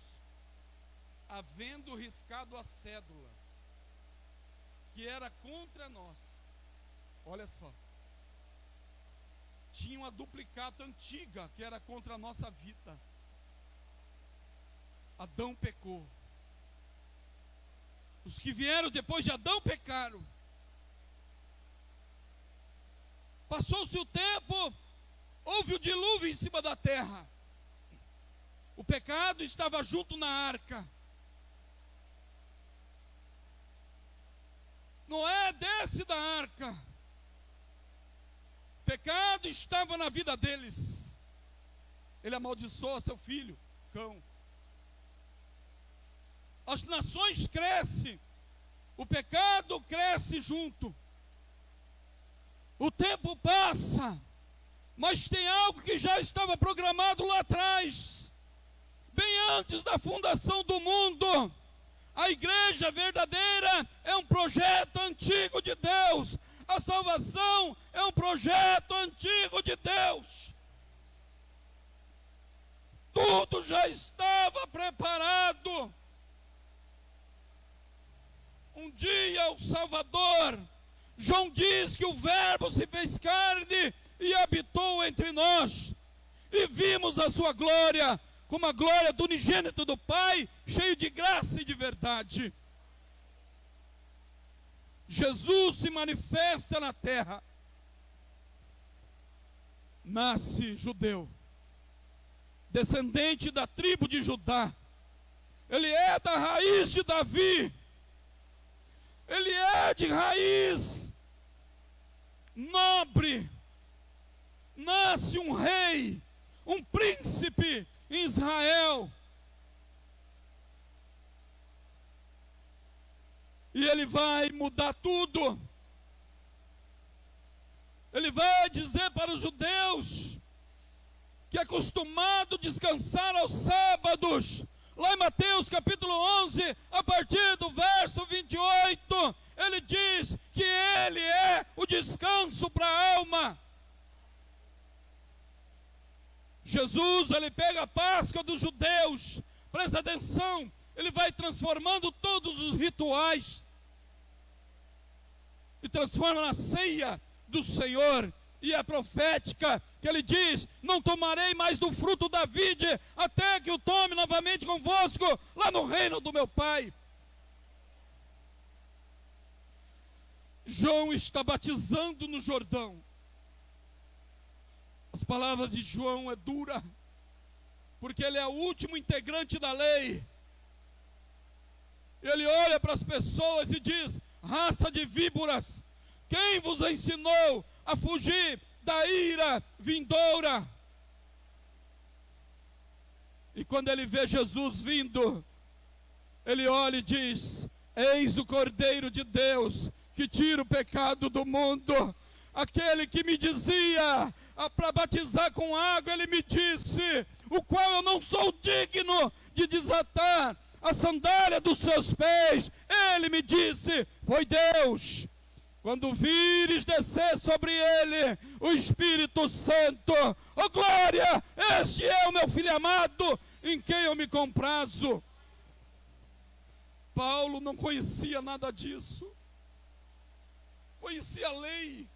havendo riscado a cédula que era contra nós, olha só, tinha uma duplicata antiga que era contra a nossa vida. Adão pecou. Os que vieram depois de Adão pecaram. Passou-se o tempo, houve o dilúvio em cima da terra. O pecado estava junto na arca. Noé desce da arca. O pecado estava na vida deles. Ele amaldiçoa seu filho, Cão. As nações crescem, o pecado cresce junto. O tempo passa, mas tem algo que já estava programado lá atrás, bem antes da fundação do mundo. A igreja verdadeira é um projeto antigo de Deus. A salvação é um projeto antigo de Deus. Tudo já estava preparado. Um dia o Salvador, João diz que o Verbo se fez carne e habitou entre nós. E vimos a sua glória, como a glória do unigênito do Pai, cheio de graça e de verdade. Jesus se manifesta na terra. Nasce judeu, descendente da tribo de Judá. Ele é da raiz de Davi. Ele é de raiz nobre. Nasce um rei, um príncipe em Israel. E ele vai mudar tudo. Ele vai dizer para os judeus que é acostumado a descansar aos sábados. Lá em Mateus capítulo 11, a partir do verso 28, ele diz que ele é o descanso para a alma. Jesus, ele pega a Páscoa dos judeus, presta atenção, ele vai transformando todos os rituais e transforma na ceia do Senhor. E a profética que ele diz: não tomarei mais do fruto da vide, até que o tome novamente convosco, lá no reino do meu Pai. João está batizando no Jordão. As palavras de João é dura, porque ele é o último integrante da lei. Ele olha para as pessoas e diz: raça de víboras, quem vos ensinou a fugir da ira vindoura? E quando ele vê Jesus vindo, ele olha e diz: eis o Cordeiro de Deus, que tira o pecado do mundo. Aquele que me dizia para batizar com água, ele me disse, o qual eu não sou digno de desatar a sandália dos seus pés. Ele me disse, foi Deus. Quando vires descer sobre ele o Espírito Santo, oh glória, este é o meu filho amado, em quem eu me comprazo. Paulo não conhecia nada disso. Conhecia a lei,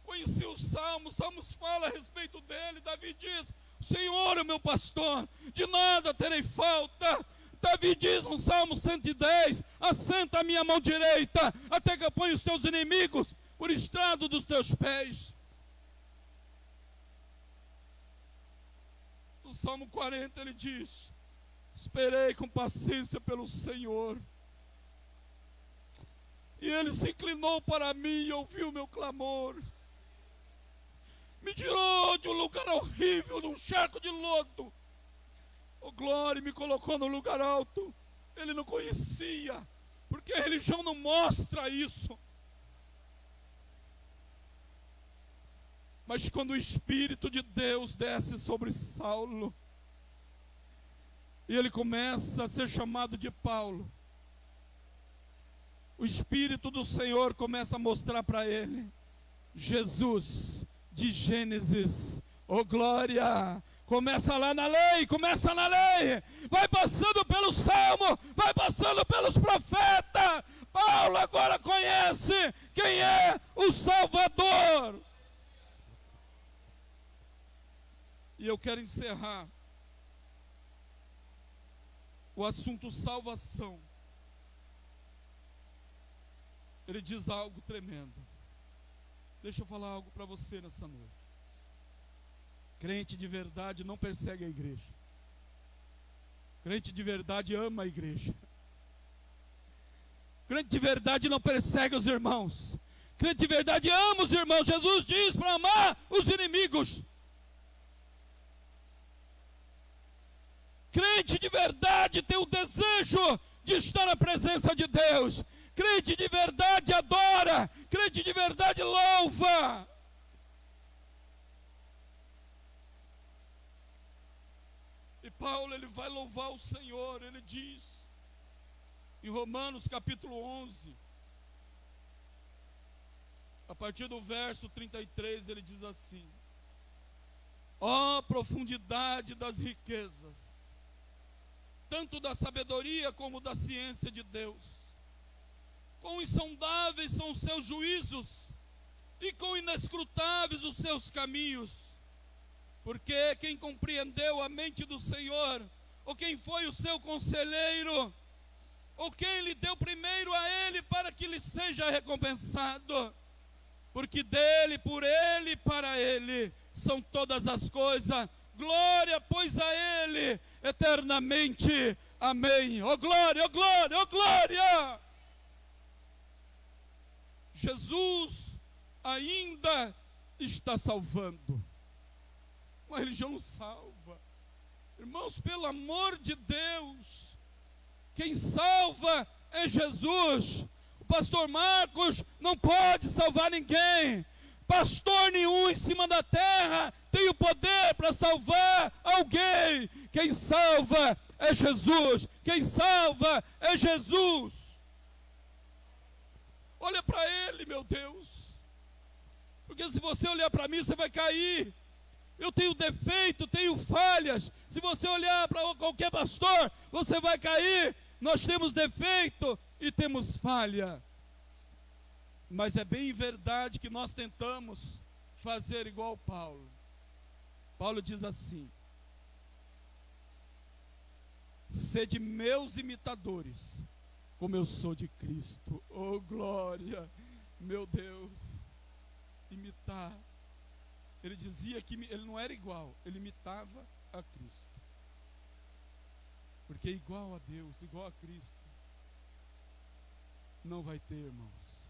conhecia os salmos fala a respeito dele. Davi diz, Senhor é meu pastor, de nada terei falta. Davi diz no Salmo 110, assenta a minha mão direita, até que eu ponha os teus inimigos por estrado dos teus pés. No Salmo 40 ele diz, esperei com paciência pelo Senhor, e Ele se inclinou para mim e ouviu meu clamor. Me tirou de um lugar horrível, de um charco de lodo. Oh glória, me colocou no lugar alto. Ele não conhecia, porque a religião não mostra isso. Mas quando o Espírito de Deus desce sobre Saulo, e ele começa a ser chamado de Paulo, o Espírito do Senhor começa a mostrar para ele Jesus de Gênesis. Oh glória! Começa lá na lei, começa na lei, vai passando pelo Salmo, vai passando pelos profetas. Paulo agora conhece quem é o Salvador. E eu quero encerrar o assunto salvação. Ele diz algo tremendo. Deixa eu falar algo para você nessa noite. Crente de verdade não persegue a igreja. Crente de verdade ama a igreja. Crente de verdade não persegue os irmãos. Crente de verdade ama os irmãos. Jesus diz para amar os inimigos. Crente de verdade tem o desejo de estar na presença de Deus. Crente de verdade adora. Crente de verdade louva. E Paulo, ele vai louvar o Senhor. Ele diz em Romanos capítulo 11, a partir do verso 33, ele diz assim: ó profundidade das riquezas, tanto da sabedoria como da ciência de Deus. Quão insondáveis são os seus juízos, e quão inescrutáveis os seus caminhos. Porque quem compreendeu a mente do Senhor, ou quem foi o seu conselheiro, ou quem lhe deu primeiro a ele para que lhe seja recompensado? Porque dele, por ele e para ele são todas as coisas. Glória, pois, a ele eternamente. Amém. Oh glória, oh glória, oh glória. Jesus ainda está salvando. Uma religião não salva. Irmãos, pelo amor de Deus, quem salva é Jesus. O pastor Marcos não pode salvar ninguém. Pastor nenhum em cima da terra tem o poder para salvar alguém. Quem salva é Jesus. Quem salva é Jesus. Olha para Ele, meu Deus. Porque se você olhar para mim, você vai cair. Eu tenho defeito, tenho falhas. Se você olhar para qualquer pastor, você vai cair. Nós temos defeito e temos falha. Mas é bem verdade que nós tentamos fazer igual Paulo. Paulo diz assim: sede meus imitadores, como eu sou de Cristo. Oh glória, meu Deus. Imitar. Ele dizia que ele não era igual, ele imitava a Cristo. Porque igual a Deus, igual a Cristo, não vai ter, irmãos.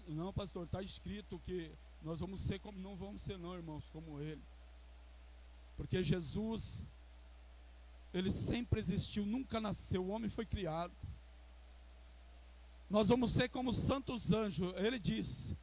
Não, pastor, está escrito que nós vamos ser como, não vamos ser não, irmãos, como Ele. Porque Jesus, Ele sempre existiu, nunca nasceu, o homem foi criado. Nós vamos ser como os santos anjos, Ele disse: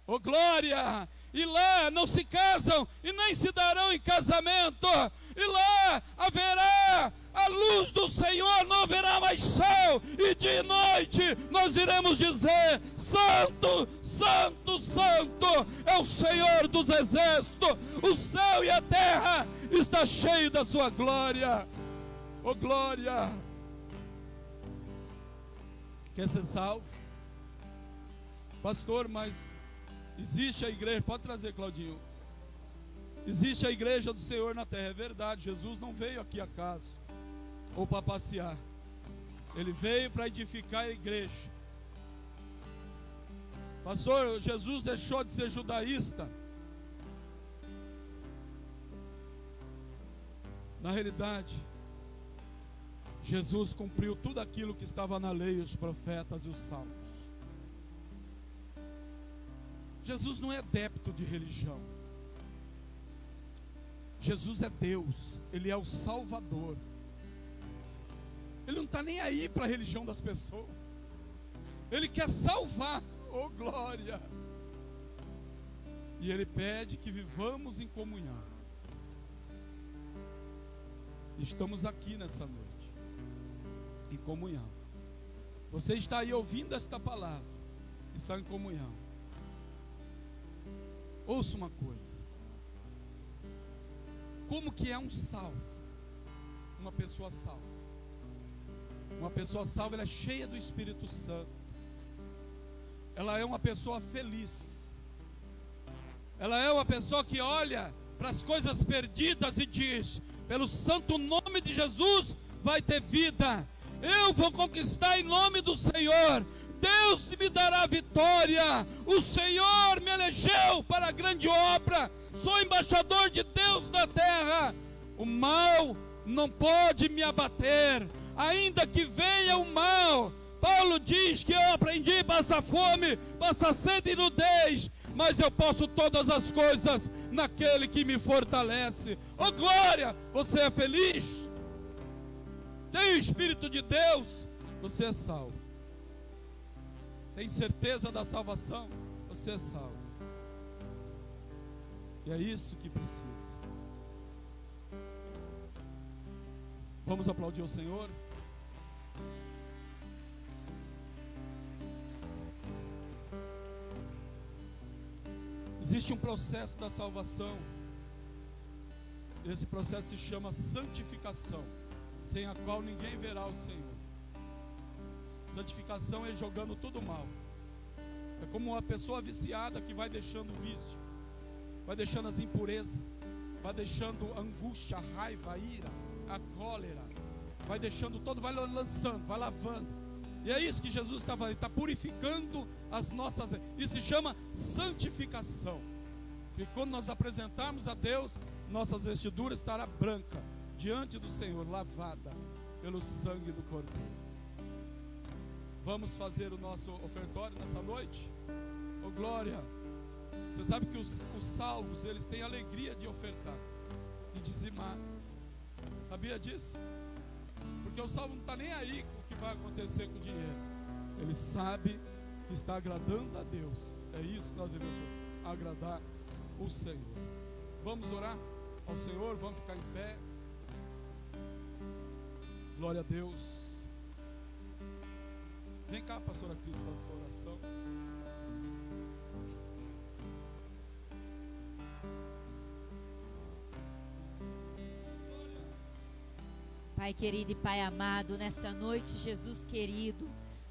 oh glória! E lá não se casam e nem se darão em casamento. E lá haverá a luz do Senhor, não haverá mais sol. E de noite nós iremos dizer: Santo, Santo, Santo é o Senhor dos exércitos. O céu e a terra está cheio da sua glória. Oh glória! Quer ser salvo? Pastor, mas existe a igreja, pode trazer, Claudinho. Existe a igreja do Senhor na terra, é verdade. Jesus não veio aqui acaso, ou para passear. Ele veio para edificar a igreja. Pastor, Jesus deixou de ser judaísta? Na realidade, Jesus cumpriu tudo aquilo que estava na lei, os profetas e os salmos. Jesus não é adepto de religião. Jesus é Deus, Ele é o Salvador. Ele não está nem aí para a religião das pessoas. Ele quer salvar, oh glória! E Ele pede que vivamos em comunhão. Estamos aqui nessa noite, em comunhão. Você está aí ouvindo esta palavra, está em comunhão. Ouça uma coisa. Como que é um salvo? Uma pessoa salva. Uma pessoa salva, ela é cheia do Espírito Santo. Ela é uma pessoa feliz. Ela é uma pessoa que olha para as coisas perdidas e diz: pelo santo nome de Jesus vai ter vida. Eu vou conquistar em nome do Senhor. Deus me dará vitória. O Senhor me elegeu para a grande obra. Sou embaixador de Deus na terra. O mal não pode me abater, ainda que venha o mal. Paulo diz que eu aprendi: passar fome, passar sede e nudez, mas eu posso todas as coisas naquele que me fortalece. Oh glória! Você é feliz? Tem o Espírito de Deus? Você é salvo. Tem certeza da salvação? Você é salvo. E é isso que precisa. Vamos aplaudir o Senhor? Existe um processo da salvação. Esse processo se chama santificação, sem a qual ninguém verá o Senhor. Santificação é jogando tudo mal. É como uma pessoa viciada que vai deixando o vício, vai deixando as impurezas, vai deixando a angústia, a raiva, a ira, a cólera, vai deixando todo, vai lançando, vai lavando. E é isso que Jesus está fazendo, está purificando as nossas. Isso se chama santificação. E quando nós apresentarmos a Deus, nossas vestiduras estará branca diante do Senhor, lavada pelo sangue do Cordeiro. Vamos fazer o nosso ofertório nessa noite? Oh glória! Você sabe que os salvos, eles têm alegria de ofertar, de dizimar. Sabia disso? Porque o salvo não está nem aí com o que vai acontecer com o dinheiro. Ele sabe que está agradando a Deus. É isso que nós devemos agradar o Senhor. Vamos orar ao Senhor, vamos ficar em pé. Glória a Deus. Vem cá, pastora Cris, faça essa oração. Pai querido e Pai amado, nessa noite, Jesus querido,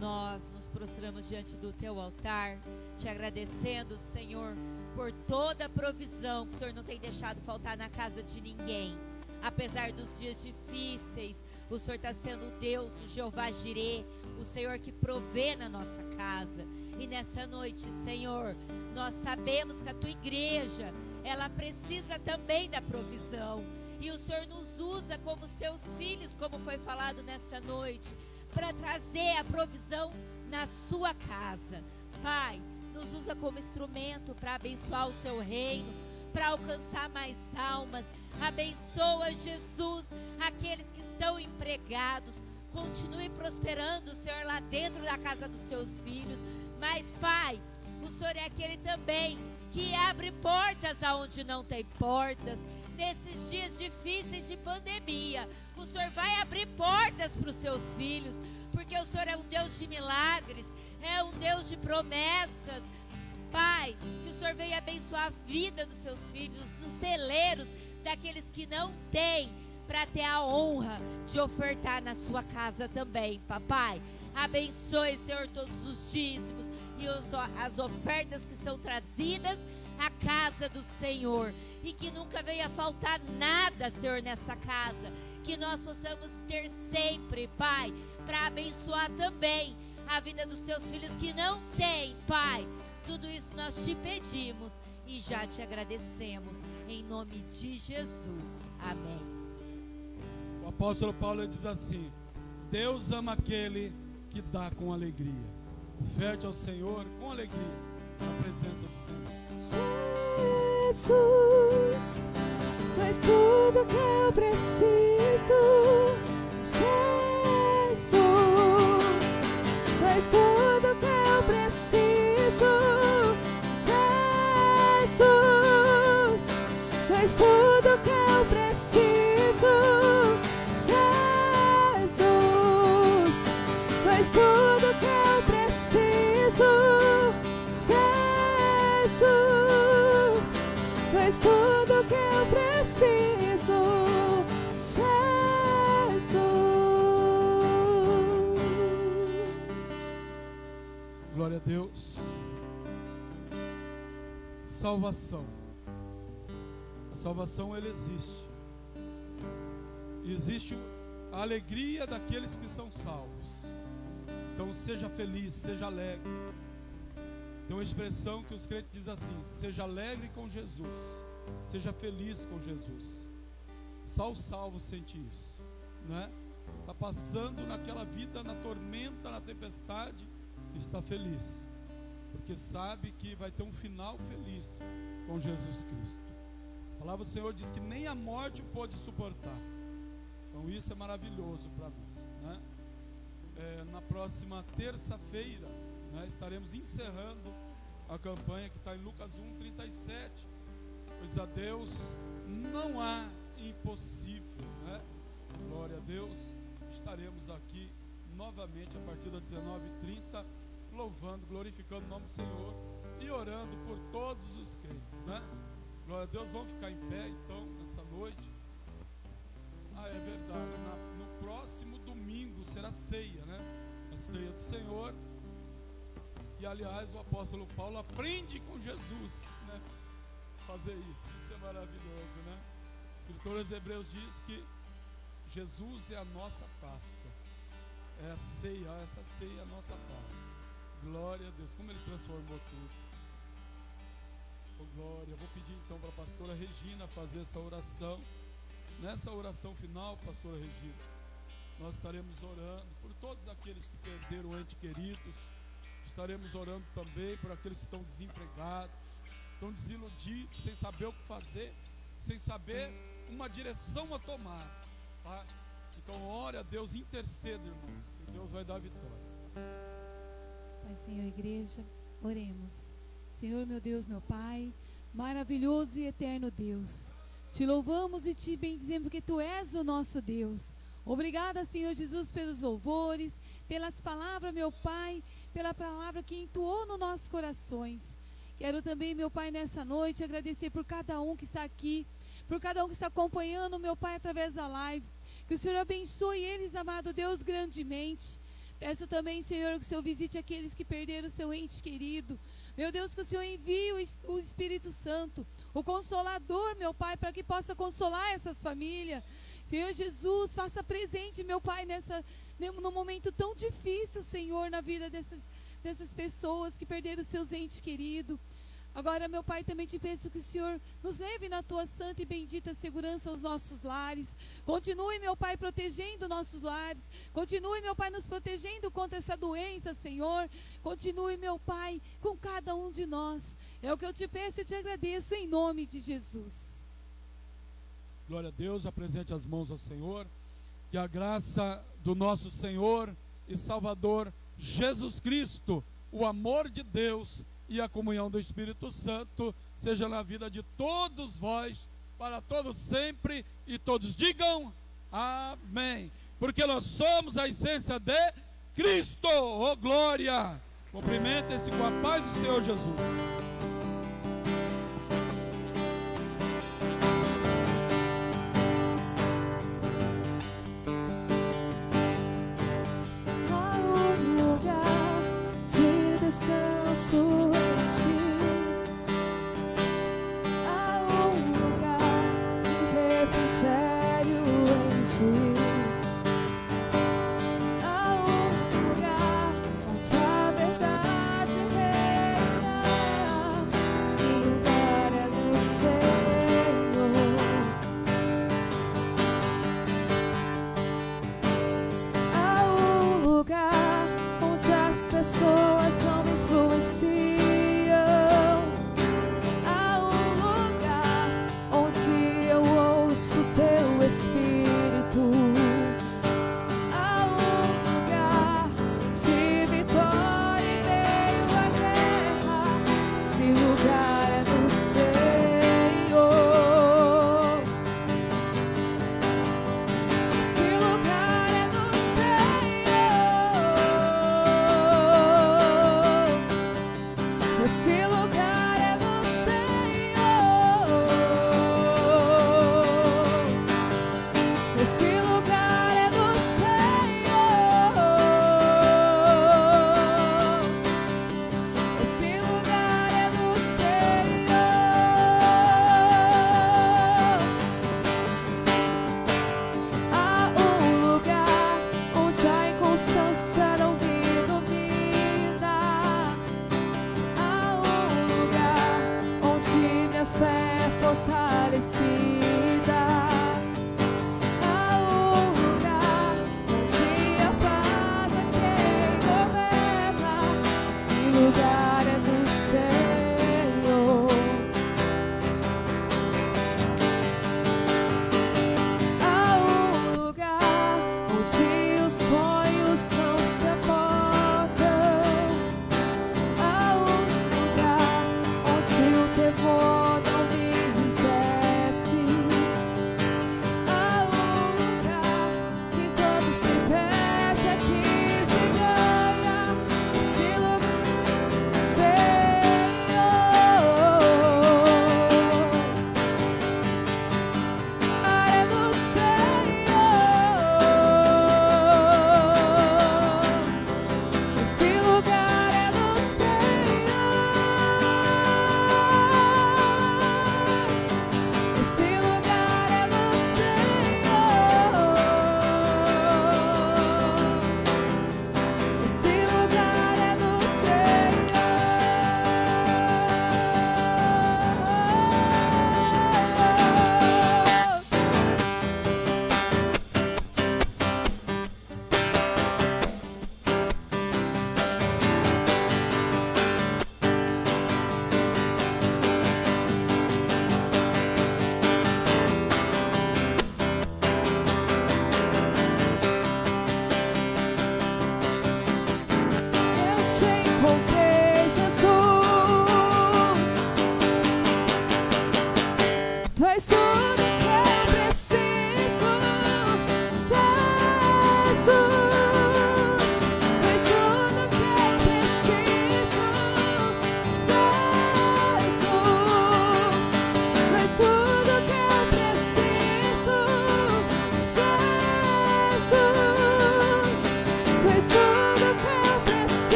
nós nos prostramos diante do Teu altar, te agradecendo, Senhor, por toda a provisão que o Senhor não tem deixado faltar na casa de ninguém. Apesar dos dias difíceis, o Senhor está sendo Deus, o Jeová Jirê, o Senhor que provê na nossa casa. E nessa noite, Senhor, nós sabemos que a Tua igreja, ela precisa também da provisão. E o Senhor nos usa como Seus filhos, como foi falado nessa noite, para trazer a provisão na Sua casa. Pai, nos usa como instrumento para abençoar o Seu reino, para alcançar mais almas. Abençoa, Jesus, aqueles que estão empregados. Continue prosperando, Senhor, lá dentro da casa dos Seus filhos. Mas, Pai, o Senhor é aquele também que abre portas aonde não tem portas. Nesses dias difíceis de pandemia, o Senhor vai abrir portas para os Seus filhos, porque o Senhor é um Deus de milagres, é um Deus de promessas. Pai, que o Senhor venha abençoar a vida dos Seus filhos, dos celeiros, daqueles que não têm, para ter a honra de ofertar na Sua casa também, papai. Abençoe, Senhor, todos os dízimos e as ofertas que são trazidas a casa do Senhor. E que nunca venha faltar nada, Senhor, nessa casa. Que nós possamos ter sempre, Pai, para abençoar também a vida dos seus filhos que não têm, Pai. Tudo isso nós te pedimos e já te agradecemos. Em nome de Jesus. Amém. O apóstolo Paulo diz assim: Deus ama aquele que dá com alegria. Oferte ao Senhor com alegria na presença do Senhor. Jesus, tu és tudo que eu preciso. Jesus, tu és tudo que eu preciso. Jesus, tu és tudo que eu preciso. Jesus, tu és tudo que eu preciso. Jesus, tu és tudo que eu preciso. Jesus. Glória a Deus. Salvação. A salvação, ela existe. Existe a alegria daqueles que são salvos. Então seja feliz, seja alegre. Tem uma expressão que os crentes dizem assim: seja alegre com Jesus, seja feliz com Jesus. Só o salvo sente isso, né? Está passando naquela vida, na tormenta, na tempestade, está feliz, porque sabe que vai ter um final feliz com Jesus Cristo. A palavra do Senhor diz que nem a morte o pôde suportar. Então isso é maravilhoso para nós, né? Na próxima terça-feira, né, estaremos encerrando a campanha que está em Lucas 1:37. Pois a Deus não há impossível, né? Glória a Deus. Estaremos aqui novamente a partir das 19h30, louvando, glorificando o nome do Senhor e orando por todos os crentes, né? Glória a Deus. Vamos ficar em pé então nessa noite. É verdade, no próximo domingo será ceia, né? A ceia do Senhor. E aliás, o apóstolo Paulo aprende com Jesus, né? Fazer isso é maravilhoso, né? O escritor aos Hebreus diz que Jesus é a nossa Páscoa. É a ceia, essa ceia é a nossa Páscoa. Glória a Deus, como Ele transformou tudo. Oh, glória. Eu vou pedir então para a pastora Regina fazer essa oração. Nessa oração final, pastora Regina, nós estaremos orando por todos aqueles que perderam entes queridos. Estaremos orando também por aqueles que estão desempregados, estão desiludidos, sem saber o que fazer, sem saber uma direção a tomar, tá? Então ore a Deus, interceda, irmãos, e Deus vai dar vitória. Pai, Senhor, igreja, oremos. Senhor, meu Deus, meu Pai, maravilhoso e eterno Deus, te louvamos e te bendizemos porque Tu és o nosso Deus. Obrigada, Senhor Jesus, pelos louvores, pelas palavras, meu Pai, pela palavra que entoou nos nossos corações. Quero também, meu Pai, nessa noite agradecer por cada um que está aqui, por cada um que está acompanhando, meu Pai, através da live. Que o Senhor abençoe eles, amado Deus, grandemente. Peço também, Senhor, que o Senhor visite aqueles que perderam o seu ente querido. Meu Deus, que o Senhor envie o Espírito Santo, o Consolador, meu Pai, para que possa consolar essas famílias. Senhor Jesus, faça presente, meu Pai, num momento tão difícil, Senhor, na vida dessas pessoas que perderam os seus entes queridos. Agora, meu Pai, também te peço que o Senhor nos leve na Tua santa e bendita segurança aos nossos lares. Continue, meu Pai, protegendo nossos lares. Continue, meu Pai, nos protegendo contra essa doença, Senhor. Continue, meu Pai, com cada um de nós. É o que eu te peço e te agradeço em nome de Jesus. Glória a Deus, apresente as mãos ao Senhor. Que a graça do nosso Senhor e Salvador Jesus Cristo, o amor de Deus e a comunhão do Espírito Santo seja na vida de todos vós, para todos sempre, e todos digam amém, porque nós somos a essência de Cristo. Oh glória! Cumprimentem-se com a paz do Senhor Jesus. Descanso em Ti, fé é fortalecida. Há um lugar onde a paz é quem governa. Esse lugar é do Senhor. Há um lugar onde os sonhos não se abortam. Há um lugar onde o temor